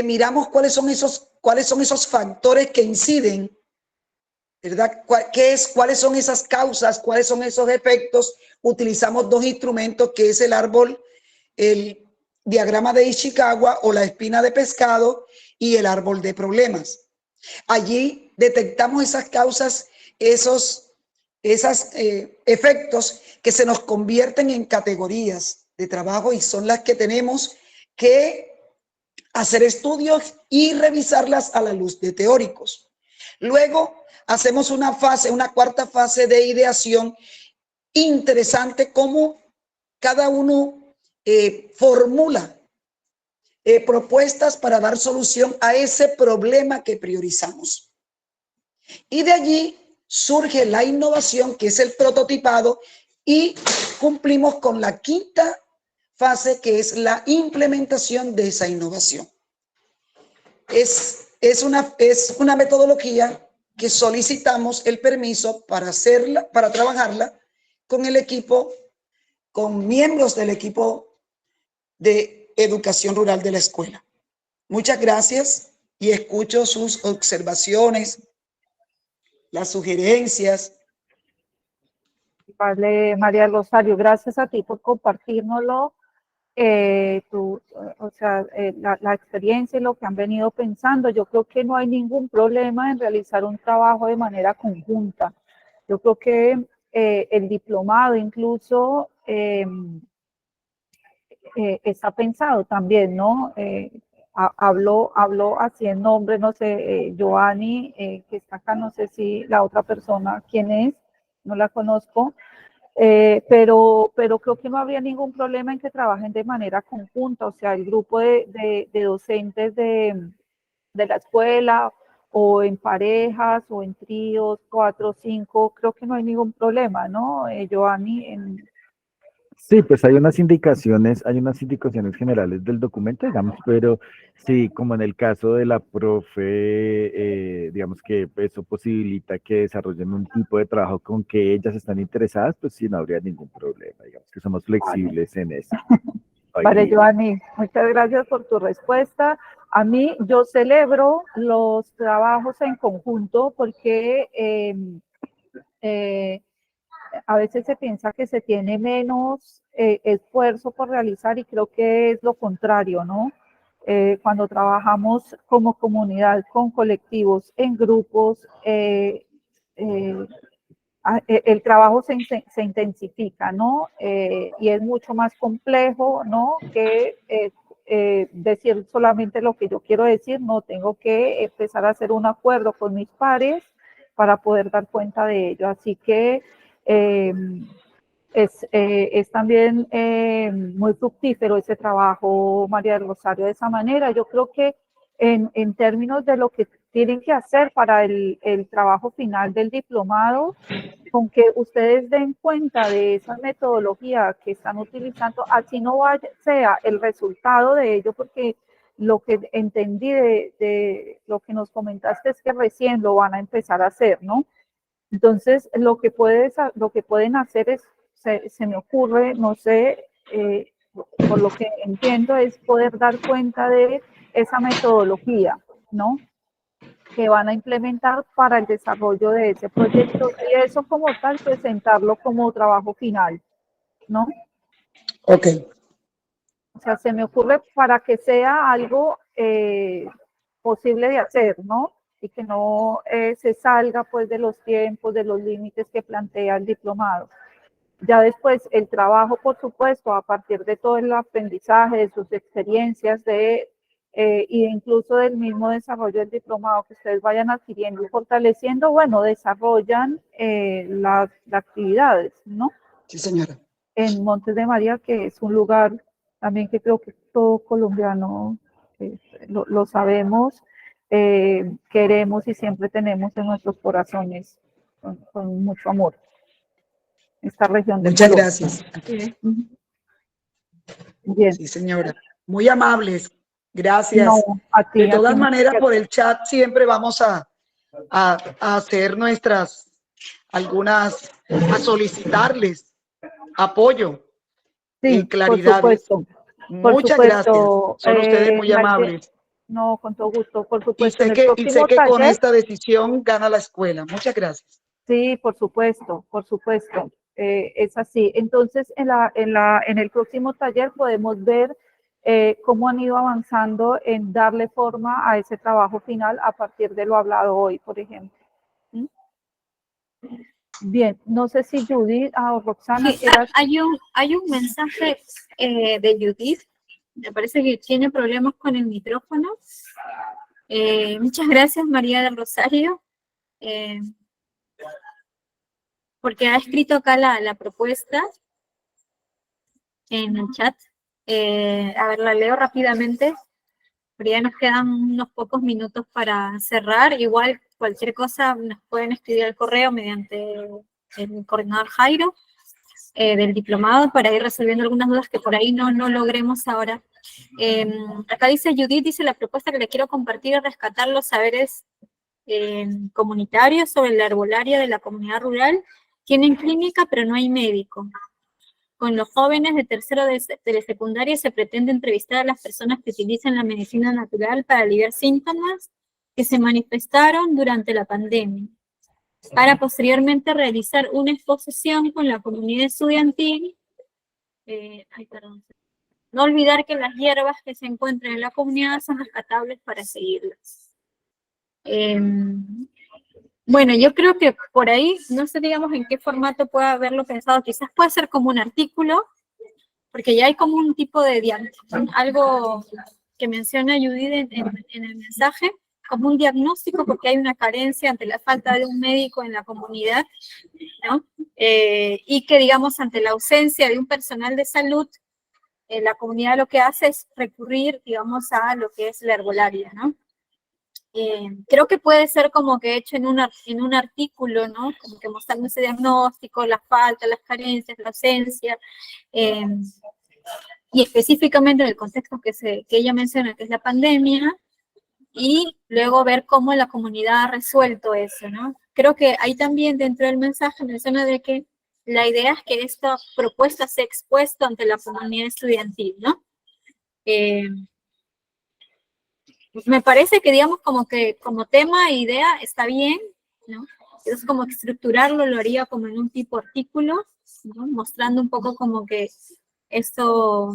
Miramos cuáles son esos factores que inciden, ¿verdad? ¿Cuáles son esas causas? ¿Cuáles son esos efectos? Utilizamos 2 instrumentos, que es el árbol, el diagrama de Ishikawa o la espina de pescado y el árbol de problemas. Allí detectamos esas causas, esos efectos que se nos convierten en categorías de trabajo y son las que tenemos que hacer estudios y revisarlas a la luz de teóricos. Luego hacemos una cuarta fase de ideación interesante, como cada uno formula propuestas para dar solución a ese problema que priorizamos. Y de allí surge la innovación, que es el prototipado, y cumplimos con la quinta fase, que es la implementación de esa innovación. Es una metodología que solicitamos el permiso para hacerla, para trabajarla con el equipo, con miembros del equipo de educación rural de la escuela. Muchas gracias y escucho sus observaciones, las sugerencias. Vale, María Rosario, gracias a ti por compartirnoslo, la experiencia y lo que han venido pensando. Yo creo que no hay ningún problema en realizar un trabajo de manera conjunta. Yo creo que el diplomado incluso está pensado también, ¿no? Habló así en nombre, no sé, Giovanni, que está acá, no sé si la otra persona, ¿quién es? No la conozco, pero creo que no habría ningún problema en que trabajen de manera conjunta, o sea, el grupo de docentes de la escuela, o en parejas, o en tríos, 4 o 5, creo que no hay ningún problema, ¿no, Giovanni? Sí, pues hay unas indicaciones generales del documento, digamos, pero sí, como en el caso de la profe, digamos que eso posibilita que desarrollen un tipo de trabajo con que ellas están interesadas, pues sí, no habría ningún problema, digamos que somos flexibles en eso. Vale, Giovanni, muchas gracias por tu respuesta. A mí, yo celebro los trabajos en conjunto porque a veces se piensa que se tiene menos esfuerzo por realizar, y creo que es lo contrario, ¿no? Cuando trabajamos como comunidad, con colectivos, en grupos, el trabajo se intensifica, ¿no? Y es mucho más complejo, ¿no? Que decir solamente lo que yo quiero decir. No, tengo que empezar a hacer un acuerdo con mis pares para poder dar cuenta de ello. Así que es también muy fructífero ese trabajo, María del Rosario, de esa manera. Yo creo que en términos de lo que tienen que hacer para el trabajo final del diplomado, con que ustedes den cuenta de esa metodología que están utilizando, así no sea el resultado de ello, porque lo que entendí de lo que nos comentaste es que recién lo van a empezar a hacer, ¿no? Entonces, lo que pueden hacer es, se me ocurre, no sé, por lo que entiendo, es poder dar cuenta de esa metodología, ¿no? Que van a implementar para el desarrollo de ese proyecto, y eso como tal presentarlo como trabajo final, ¿no? Ok. O sea, se me ocurre para que sea algo posible de hacer, ¿no? Y que no se salga pues de los tiempos, de los límites que plantea el diplomado. Ya después el trabajo, por supuesto, a partir de todo el aprendizaje, de sus experiencias, y incluso del mismo desarrollo del diplomado que ustedes vayan adquiriendo y fortaleciendo, bueno, desarrollan las actividades, ¿no? Sí, señora. En Montes de María, que es un lugar también que creo que todo colombiano lo sabemos, queremos y siempre tenemos en nuestros corazones con mucho amor esta región de Muchas Colombia. gracias. Bien. Sí, señora. Muy amables. Gracias. No, a ti, de todas a ti, maneras, por el chat siempre vamos a hacer a solicitarles apoyo y claridad. Por supuesto. Muchas gracias. Son ustedes muy amables. No, con todo gusto, por Y supuesto. sé que con esta decisión gana la escuela. Muchas gracias. Sí, por supuesto, por supuesto. Es así. Entonces, en el próximo taller podemos ver cómo han ido avanzando en darle forma a ese trabajo final a partir de lo hablado hoy, por ejemplo. ¿Sí? Bien, no sé si Judith o Roxana. Sí, hay un mensaje de Judith Me parece que tiene problemas con el micrófono. Muchas gracias, María del Rosario, porque ha escrito acá la propuesta en el chat. A ver, la leo rápidamente, pero ya nos quedan unos pocos minutos para cerrar. Igual, cualquier cosa nos pueden escribir al correo mediante el coordinador Jairo del diplomado para ir resolviendo algunas dudas que por ahí no logremos ahora. Acá dice Judith, dice la propuesta que le quiero compartir es rescatar los saberes comunitarios sobre la herbolaria de la comunidad rural. Tienen clínica, pero no hay médico. Con los jóvenes de tercero de secundaria se pretende entrevistar a las personas que utilizan la medicina natural para aliviar síntomas que se manifestaron durante la pandemia, para posteriormente realizar una exposición con la comunidad estudiantil. No olvidar que las hierbas que se encuentran en la comunidad son rescatables para seguirlas. Bueno, yo creo que por ahí, no sé, digamos, en qué formato pueda haberlo pensado, quizás puede ser como un artículo, porque ya hay como un tipo de algo que menciona Judith en el mensaje, como un diagnóstico, porque hay una carencia ante la falta de un médico en la comunidad, ¿no? Y que, digamos, ante la ausencia de un personal de salud, la comunidad lo que hace es recurrir, digamos, a lo que es la herbolaria, ¿no? Creo que puede ser como que hecho en un artículo, ¿no? Como que mostrando ese diagnóstico, la falta, las carencias, la ausencia, y específicamente en el contexto que ella menciona, que es la pandemia, y luego ver cómo la comunidad ha resuelto eso, ¿no? Creo que ahí también dentro del mensaje menciona de que la idea es que esta propuesta sea expuesta ante la comunidad estudiantil, ¿no? Me parece que, digamos, como tema e idea está bien, ¿no? Entonces, como que estructurarlo lo haría como en un tipo artículo, ¿no? Mostrando un poco como que esto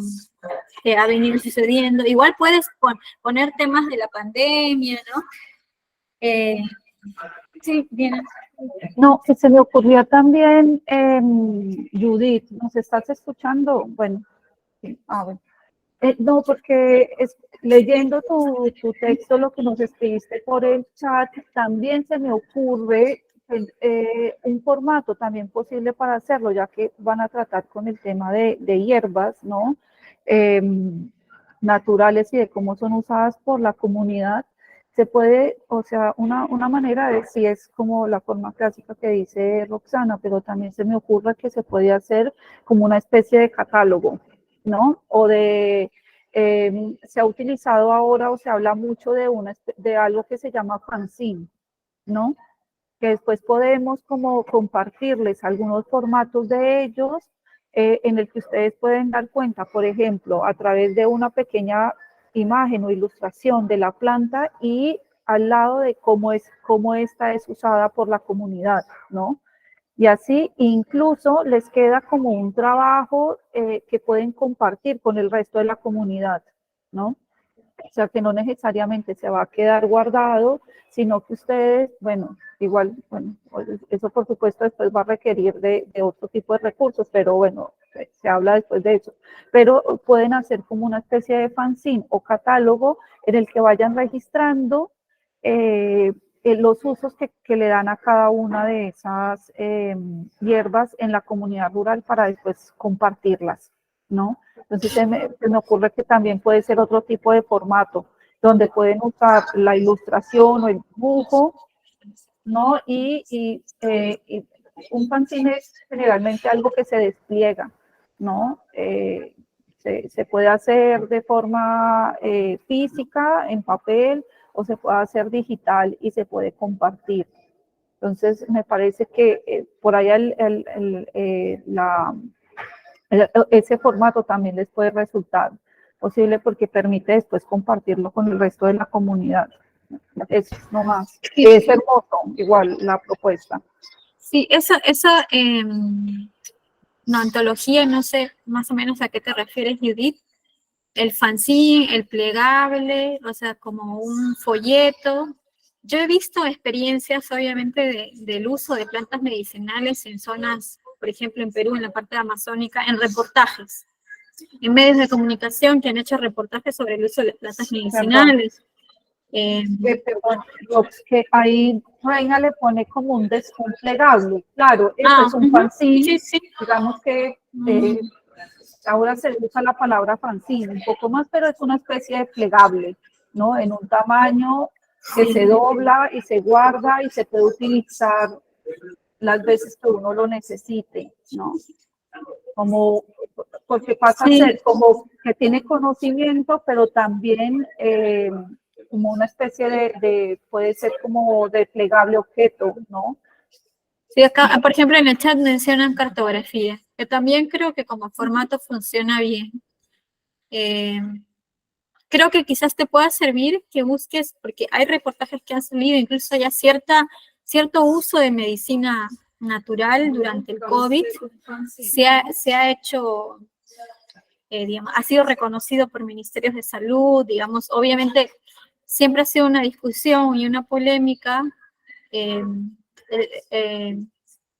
que ha venido sucediendo. Igual puedes poner temas de la pandemia, ¿no? Sí, bien. No, se me ocurrió también, Judith, ¿nos estás escuchando? Bueno, sí, bueno. No, porque leyendo tu texto, lo que nos escribiste por el chat, también se me ocurre un formato también posible para hacerlo, ya que van a tratar con el tema de hierbas, ¿no? Naturales y de cómo son usadas por la comunidad. Se puede, o sea, una manera de si es como la forma clásica que dice Roxana, pero también se me ocurre que se puede hacer como una especie de catálogo, ¿no? O se ha utilizado ahora o se habla mucho de algo que se llama fanzine, ¿no? Que después podemos como compartirles algunos formatos de ellos en el que ustedes pueden dar cuenta, por ejemplo, a través de una pequeña imagen o ilustración de la planta y al lado de cómo esta es usada por la comunidad, ¿no? Y así incluso les queda como un trabajo que pueden compartir con el resto de la comunidad, ¿no? O sea, que no necesariamente se va a quedar guardado, sino que ustedes, bueno, igual, bueno, eso por supuesto después va a requerir de otro tipo de recursos, pero bueno, se habla después de eso. Pero pueden hacer como una especie de fanzine o catálogo en el que vayan registrando los usos que le dan a cada una de esas hierbas en la comunidad rural para después compartirlas, ¿no? Entonces se me ocurre que también puede ser otro tipo de formato, donde pueden usar la ilustración o el dibujo, ¿no? Y un fanzine es generalmente algo que se despliega, ¿no? Se puede hacer de forma física, en papel, o se puede hacer digital y se puede compartir. Entonces, me parece que por ahí ese formato también les puede resultar posible porque permite después compartirlo con el resto de la comunidad. Es nomás. Es hermoso, igual, la propuesta. Sí, esa antología, no sé más o menos a qué te refieres, Judith. El fanzine, el plegable, o sea, como un folleto. Yo he visto experiencias, obviamente, del uso de plantas medicinales en zonas, por ejemplo, en Perú, en la parte amazónica, en reportajes. en medios de comunicación que han hecho reportajes sobre el uso de las plantas medicinales. Perdón, que ahí Reina le pone como un desplegable. Claro, eso es un fanzine. Sí. Digamos que ahora se usa la palabra fanzine un poco más, pero es una especie de plegable, ¿no? En un tamaño que se dobla y se guarda y se puede utilizar las veces que uno lo necesite, ¿no? Como, porque pasa a ser como que tiene conocimiento, pero también como una especie de, puede ser como de plegable objeto, ¿no? Sí, acá, por ejemplo, en el chat mencionan cartografía, que también creo que como formato funciona bien. Creo que quizás te pueda servir que busques, porque hay reportajes que han salido, incluso ya cierto uso de medicina natural durante el COVID, se ha hecho, digamos, ha sido reconocido por ministerios de salud, digamos, obviamente siempre ha sido una discusión y una polémica,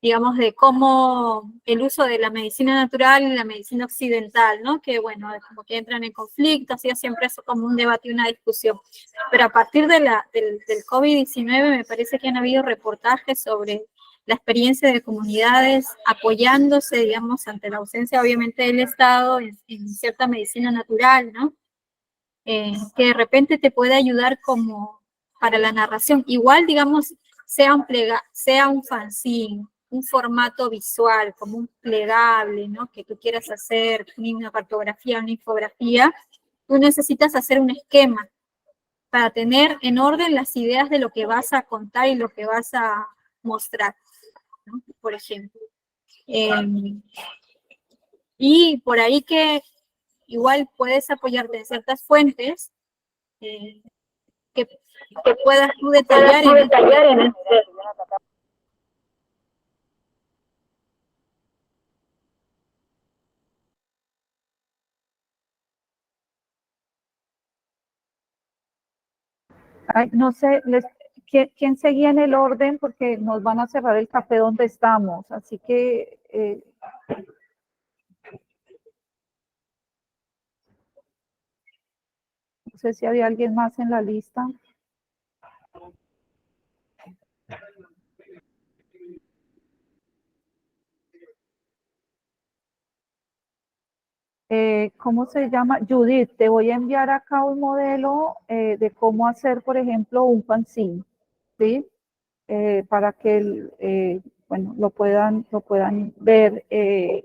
digamos, de cómo el uso de la medicina natural y la medicina occidental, ¿no? Que, bueno, como que entran en conflicto, así siempre es como un debate y una discusión. Pero a partir del COVID-19 me parece que han habido reportajes sobre la experiencia de comunidades apoyándose, digamos, ante la ausencia, obviamente, del Estado en cierta medicina natural, ¿no? Que de repente te puede ayudar como para la narración. Igual, digamos, sea un fanzine, un formato visual, como un plegable, ¿no? Que tú quieras hacer una cartografía, una infografía, tú necesitas hacer un esquema para tener en orden las ideas de lo que vas a contar y lo que vas a mostrar, ¿no? Por ejemplo. Y por ahí que igual puedes apoyarte en ciertas fuentes que puedas tú detallar en el Ay, no sé, ¿quién seguía en el orden? Porque nos van a cerrar el café donde estamos, así que no sé si había alguien más en la lista. ¿Cómo se llama? Judith, te voy a enviar acá un modelo de cómo hacer, por ejemplo, un fanzine, ¿sí? Para que bueno, lo puedan ver y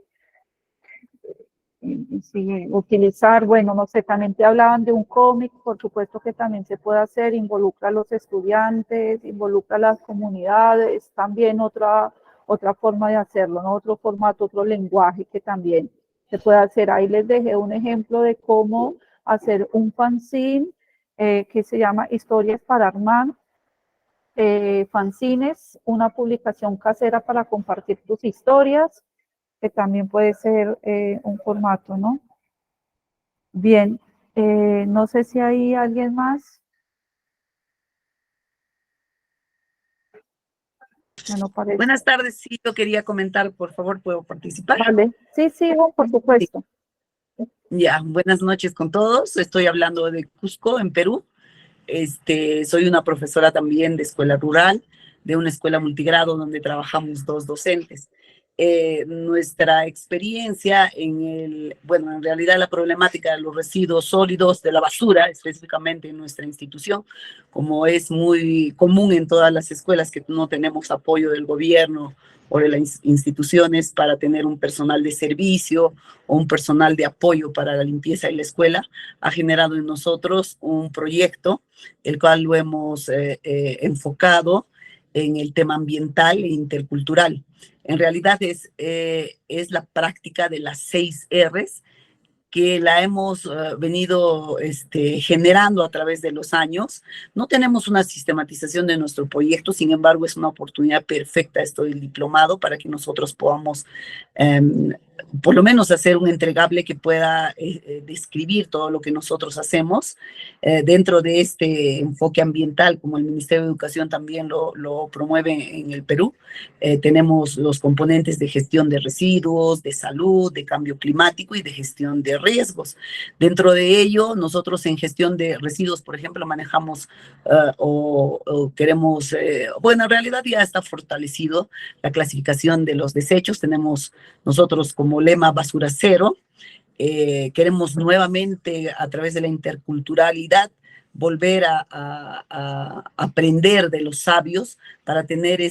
sí, utilizar. Bueno, no sé, también te hablaban de un cómic, por supuesto que también se puede hacer, involucra a los estudiantes, involucra a las comunidades, también otra forma de hacerlo, ¿no? Otro formato, otro lenguaje que también se puede hacer. Ahí les dejé un ejemplo de cómo hacer un fanzine que se llama Historias para Armar. Fanzines, una publicación casera para compartir tus historias, que también puede ser un formato, ¿no? Bien, no sé si hay alguien más. No parece. Buenas tardes, sí, yo quería comentar, por favor, ¿puedo participar? Vale, sí, por supuesto. Ya, buenas noches con todos, estoy hablando de Cusco, en Perú. Soy una profesora también de escuela rural, de una escuela multigrado donde trabajamos 2 docentes. Nuestra experiencia en realidad la problemática de los residuos sólidos, de la basura, específicamente en nuestra institución, como es muy común en todas las escuelas que no tenemos apoyo del gobierno o de las instituciones para tener un personal de servicio o un personal de apoyo para la limpieza de la escuela, ha generado en nosotros un proyecto, el cual lo hemos enfocado en el tema ambiental e intercultural. En realidad es la práctica de las 6 R's que la hemos venido generando a través de los años. No tenemos una sistematización de nuestro proyecto, sin embargo, es una oportunidad perfecta esto del diplomado para que nosotros podamos por lo menos hacer un entregable que pueda describir todo lo que nosotros hacemos dentro de este enfoque ambiental, como el Ministerio de Educación también lo promueve en el Perú. Tenemos los componentes de gestión de residuos, de salud, de cambio climático y de gestión de de riesgos. Dentro de ello, nosotros en gestión de residuos, por ejemplo, manejamos o queremos, bueno, en realidad ya está fortalecido la clasificación de los desechos. Tenemos nosotros como lema basura cero. Queremos nuevamente, a través de la interculturalidad, volver a aprender de los sabios para tener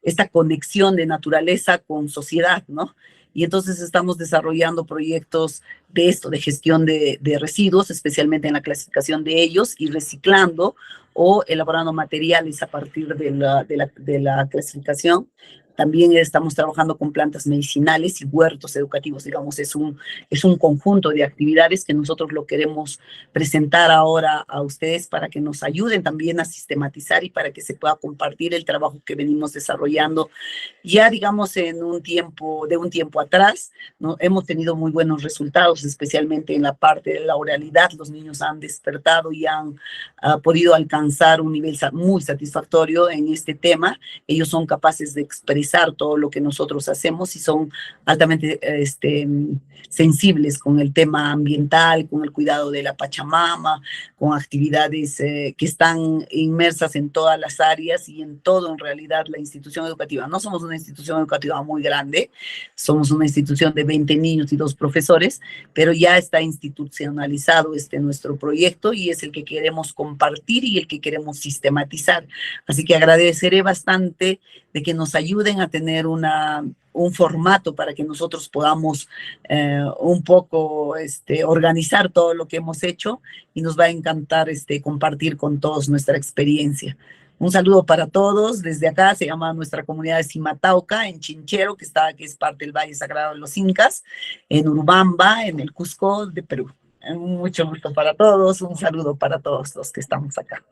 esta conexión de naturaleza con sociedad, ¿no? Y entonces estamos desarrollando proyectos de esto, de gestión de residuos, especialmente en la clasificación de ellos y reciclando o elaborando materiales a partir de la clasificación. También estamos trabajando con plantas medicinales y huertos educativos, digamos, es un conjunto de actividades que nosotros lo queremos presentar ahora a ustedes para que nos ayuden también a sistematizar y para que se pueda compartir el trabajo que venimos desarrollando. Ya, digamos, de un tiempo atrás, ¿no? Hemos tenido muy buenos resultados, especialmente en la parte de la oralidad. Los niños han despertado y han podido alcanzar un nivel muy satisfactorio en este tema. Ellos son capaces de expresar todo lo que nosotros hacemos y son altamente sensibles con el tema ambiental, con el cuidado de la Pachamama, con actividades que están inmersas en todas las áreas y en todo, en realidad, la institución educativa. No somos una institución educativa muy grande, somos una institución de 20 niños y 2 profesores, pero ya está institucionalizado nuestro proyecto y es el que queremos compartir y el que queremos sistematizar. Así que agradeceré bastante de que nos ayuden a tener un formato para que nosotros podamos un poco organizar todo lo que hemos hecho y nos va a encantar compartir con todos nuestra experiencia. Un saludo para todos. Desde acá se llama nuestra comunidad de Simatauca, en Chinchero, que es parte del Valle Sagrado de los Incas, en Urubamba, en el Cusco de Perú. Mucho gusto para todos. Un saludo para todos los que estamos acá.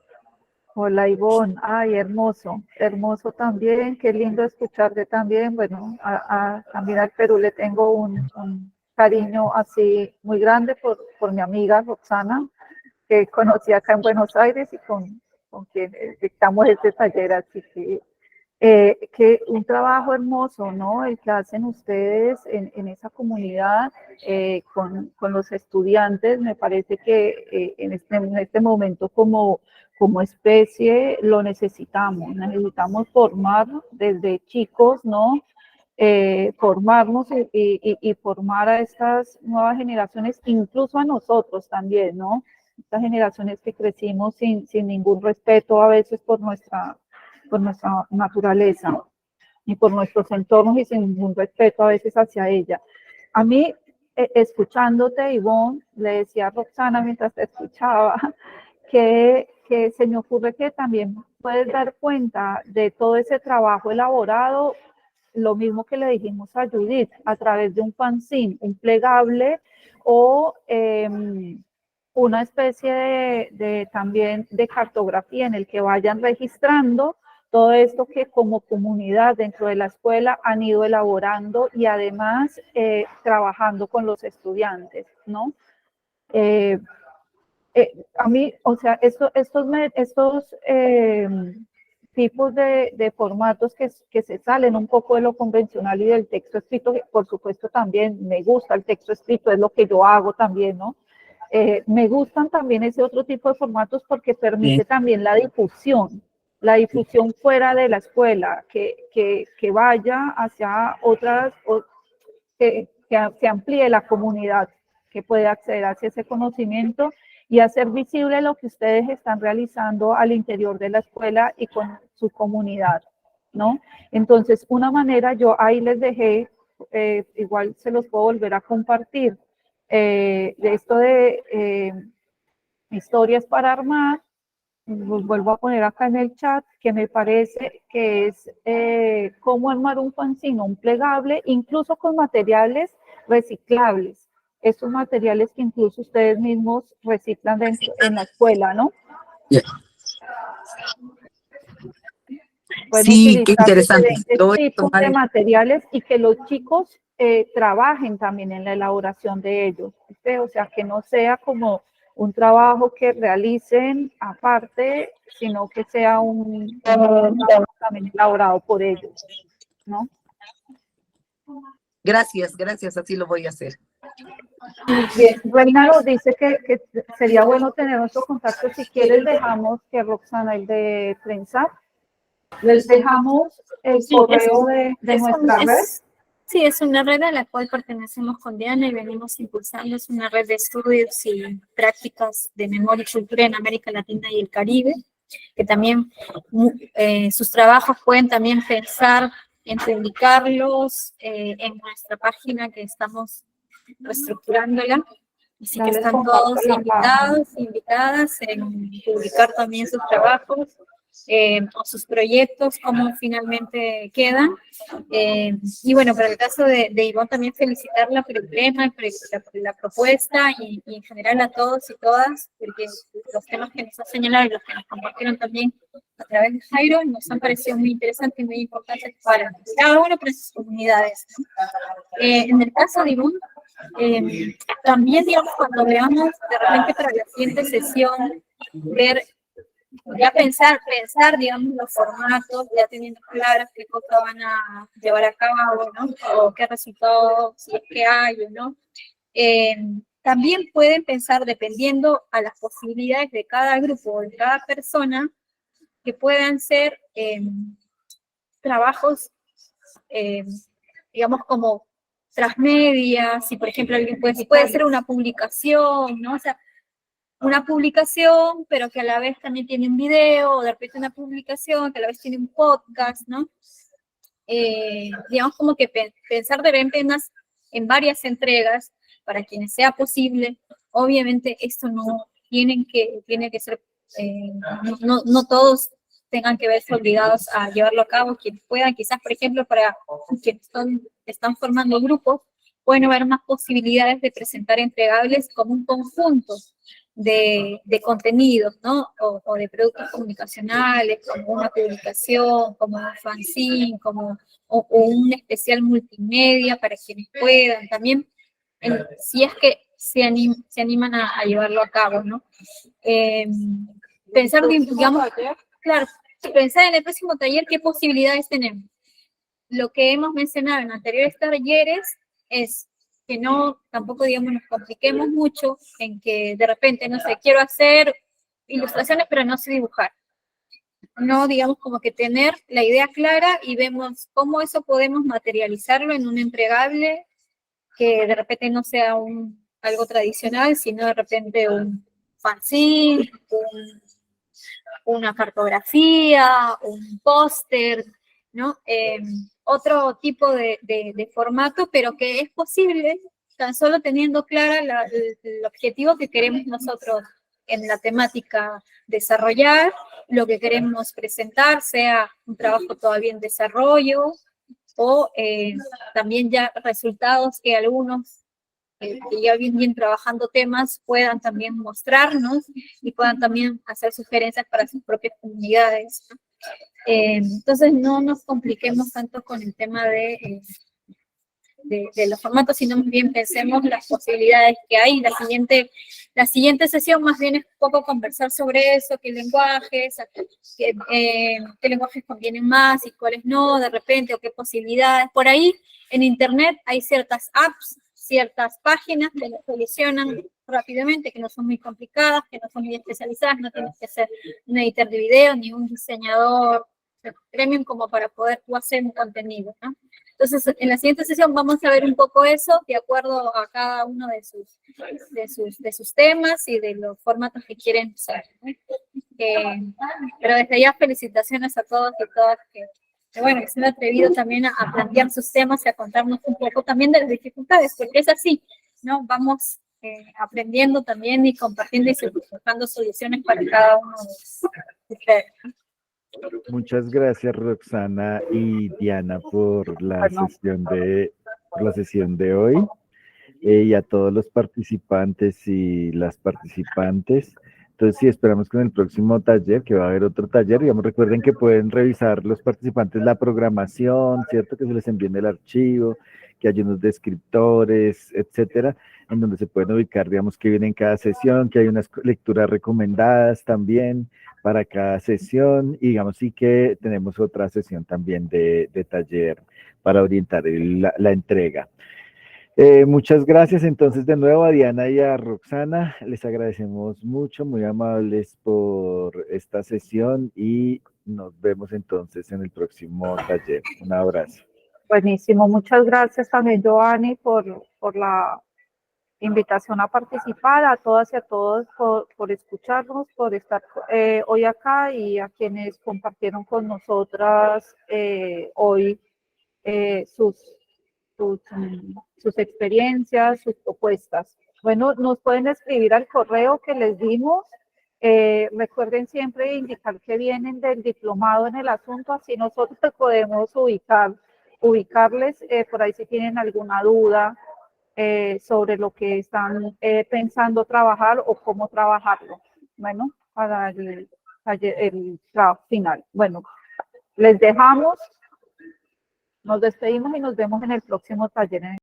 Hola Ivonne, ay, hermoso, hermoso también, qué lindo escucharte también. Bueno, también al Perú le tengo un cariño así muy grande por mi amiga Roxana, que conocí acá en Buenos Aires y con quien dictamos este taller, así que un trabajo hermoso, ¿no? El que hacen ustedes en esa comunidad con los estudiantes. Me parece que en este momento como especie lo necesitamos formar desde chicos, ¿no? Formarnos y formar a estas nuevas generaciones, incluso a nosotros también, ¿no? Estas generaciones que crecimos sin ningún respeto a veces por nuestra naturaleza y por nuestros entornos y sin ningún respeto a veces hacia ella. A mí, escuchándote, Ivonne, le decía a Roxana mientras te escuchaba, que se me ocurre que también puedes dar cuenta de todo ese trabajo elaborado, lo mismo que le dijimos a Judith, a través de un fanzine, un plegable o una especie también de cartografía en el que vayan registrando todo esto que como comunidad dentro de la escuela han ido elaborando y además trabajando con los estudiantes, ¿no? A mí, o sea, estos tipos de formatos que se salen un poco de lo convencional y del texto escrito, que por supuesto también me gusta el texto escrito, es lo que yo hago también, ¿no? Me gustan también ese otro tipo de formatos porque permite también la difusión fuera de la escuela, que vaya hacia otras, que se amplíe la comunidad, que puede acceder hacia ese conocimiento y hacer visible lo que ustedes están realizando al interior de la escuela y con su comunidad, ¿no? Entonces, una manera, yo ahí les dejé, igual se los puedo volver a compartir, de esto de historias para armar, los vuelvo a poner acá en el chat, que me parece que es cómo armar un fanzine, un plegable, incluso con materiales reciclables. Estos materiales que incluso ustedes mismos reciclan en la escuela, ¿no? Pueden Sí, qué utilizar interesante. diferentes tipos de materiales y que los chicos trabajen también en la elaboración de ellos, ¿sí? O sea, que no sea como un trabajo que realicen aparte, sino que sea un trabajo también elaborado por ellos, ¿no? Gracias, así lo voy a hacer. Bien, Reina nos dice que sería bueno tener nuestro contacto. Si quieres, dejamos que Roxana, el de Prensa, les dejamos el correo de nuestra red. Sí, es una red a la cual pertenecemos con Diana y venimos impulsando. Es una red de estudios y prácticas de memoria y cultura en América Latina y el Caribe, que también sus trabajos pueden también pensar en publicarlos en nuestra página, que estamos reestructurándola. Así que están todos invitados, invitadas en publicar también sus trabajos o sus proyectos, cómo finalmente quedan. Y bueno, para el caso de Ivonne, también felicitarla por el tema, por la propuesta y en general a todos y todas, porque los temas que nos ha señalado y los que nos compartieron también a través de Jairo nos han parecido muy interesantes y muy importantes para cada uno, para sus comunidades, ¿no? En el caso de Ivonne, también, digamos, cuando veamos de repente para la siguiente sesión, ver, ya pensar, digamos, los formatos, ya teniendo claras qué cosas van a llevar a cabo, ¿no? O qué resultados, si es que hay o no. También pueden pensar, dependiendo a las posibilidades de cada grupo o de cada persona, que puedan ser trabajos, digamos, como transmedia, si por ejemplo alguien puede hacer una publicación, ¿no? O sea, una publicación, pero que a la vez también tiene un video, o de repente una publicación que a la vez tiene un podcast, ¿no? Digamos como que pensar de repente en varias entregas para quienes sea posible. Obviamente esto no tiene que ser, no todos tengan que verse obligados a llevarlo a cabo, quienes puedan, quizás por ejemplo para quienes están formando grupos, pueden haber más posibilidades de presentar entregables como un conjunto de contenidos, ¿no? O de productos comunicacionales, como una publicación, como un fanzine, o un especial multimedia para quienes puedan, también, si es que se animan a llevarlo a cabo, ¿no? Pensar, digamos, claro, pensar en el próximo taller qué posibilidades tenemos. Lo que hemos mencionado en anteriores talleres es que no, tampoco, digamos, nos compliquemos mucho en que de repente, no sé, quiero hacer ilustraciones, pero no sé dibujar. No, digamos, como que tener la idea clara y vemos cómo eso podemos materializarlo en un entregable que de repente no sea algo tradicional, sino de repente un fanzine, una cartografía, un póster, ¿no? Otro tipo de formato, pero que es posible tan solo teniendo clara el objetivo que queremos nosotros en la temática desarrollar, lo que queremos presentar, sea un trabajo todavía en desarrollo o también ya resultados que algunos que ya vienen trabajando temas puedan también mostrarnos y puedan también hacer sugerencias para sus propias comunidades, ¿no? Entonces no nos compliquemos tanto con el tema de los formatos, sino más bien pensemos las posibilidades que hay. La siguiente sesión más bien es un poco conversar sobre eso, qué lenguajes convienen más y cuáles no, de repente, o qué posibilidades. Por ahí en internet hay ciertas apps, ciertas páginas que lo solucionan rápidamente, que no son muy complicadas, que no son muy especializadas, no tienes que ser un editor de video ni un diseñador premium como para poder tú hacer un contenido, ¿no? Entonces, en la siguiente sesión vamos a ver un poco eso, de acuerdo a cada uno de sus temas y de los formatos que quieren usar, ¿no? Pero desde ya felicitaciones a todos y todas que bueno, que se han atrevido también a plantear sus temas y a contarnos un poco también de las dificultades, porque es así, ¿no? Vamos aprendiendo también y compartiendo y buscando soluciones para cada uno de ustedes. Muchas gracias, Roxana y Diana, por la sesión de hoy, y a todos los participantes y las participantes. Entonces, sí, esperamos que en el próximo taller, que va a haber otro taller, digamos, recuerden que pueden revisar los participantes la programación, ¿cierto? Que se les envíe el archivo, que hay unos descriptores, etcétera, en donde se pueden ubicar, digamos, que viene en cada sesión, que hay unas lecturas recomendadas también para cada sesión, y digamos, sí que tenemos otra sesión también de taller para orientar la entrega. Muchas gracias entonces de nuevo a Diana y a Roxana. Les agradecemos mucho, muy amables por esta sesión y nos vemos entonces en el próximo taller. Un abrazo. Buenísimo, muchas gracias también, Giovanni, por la invitación a participar, a todas y a todos por escucharnos, por estar hoy acá y a quienes compartieron con nosotras hoy sus experiencias, sus propuestas. Bueno, nos pueden escribir al correo que les dimos. Recuerden siempre indicar que vienen del diplomado en el asunto, así nosotros podemos ubicarles por ahí si tienen alguna duda sobre lo que están pensando trabajar o cómo trabajarlo. Bueno, para el trabajo final. Bueno, les dejamos, nos despedimos y nos vemos en el próximo taller.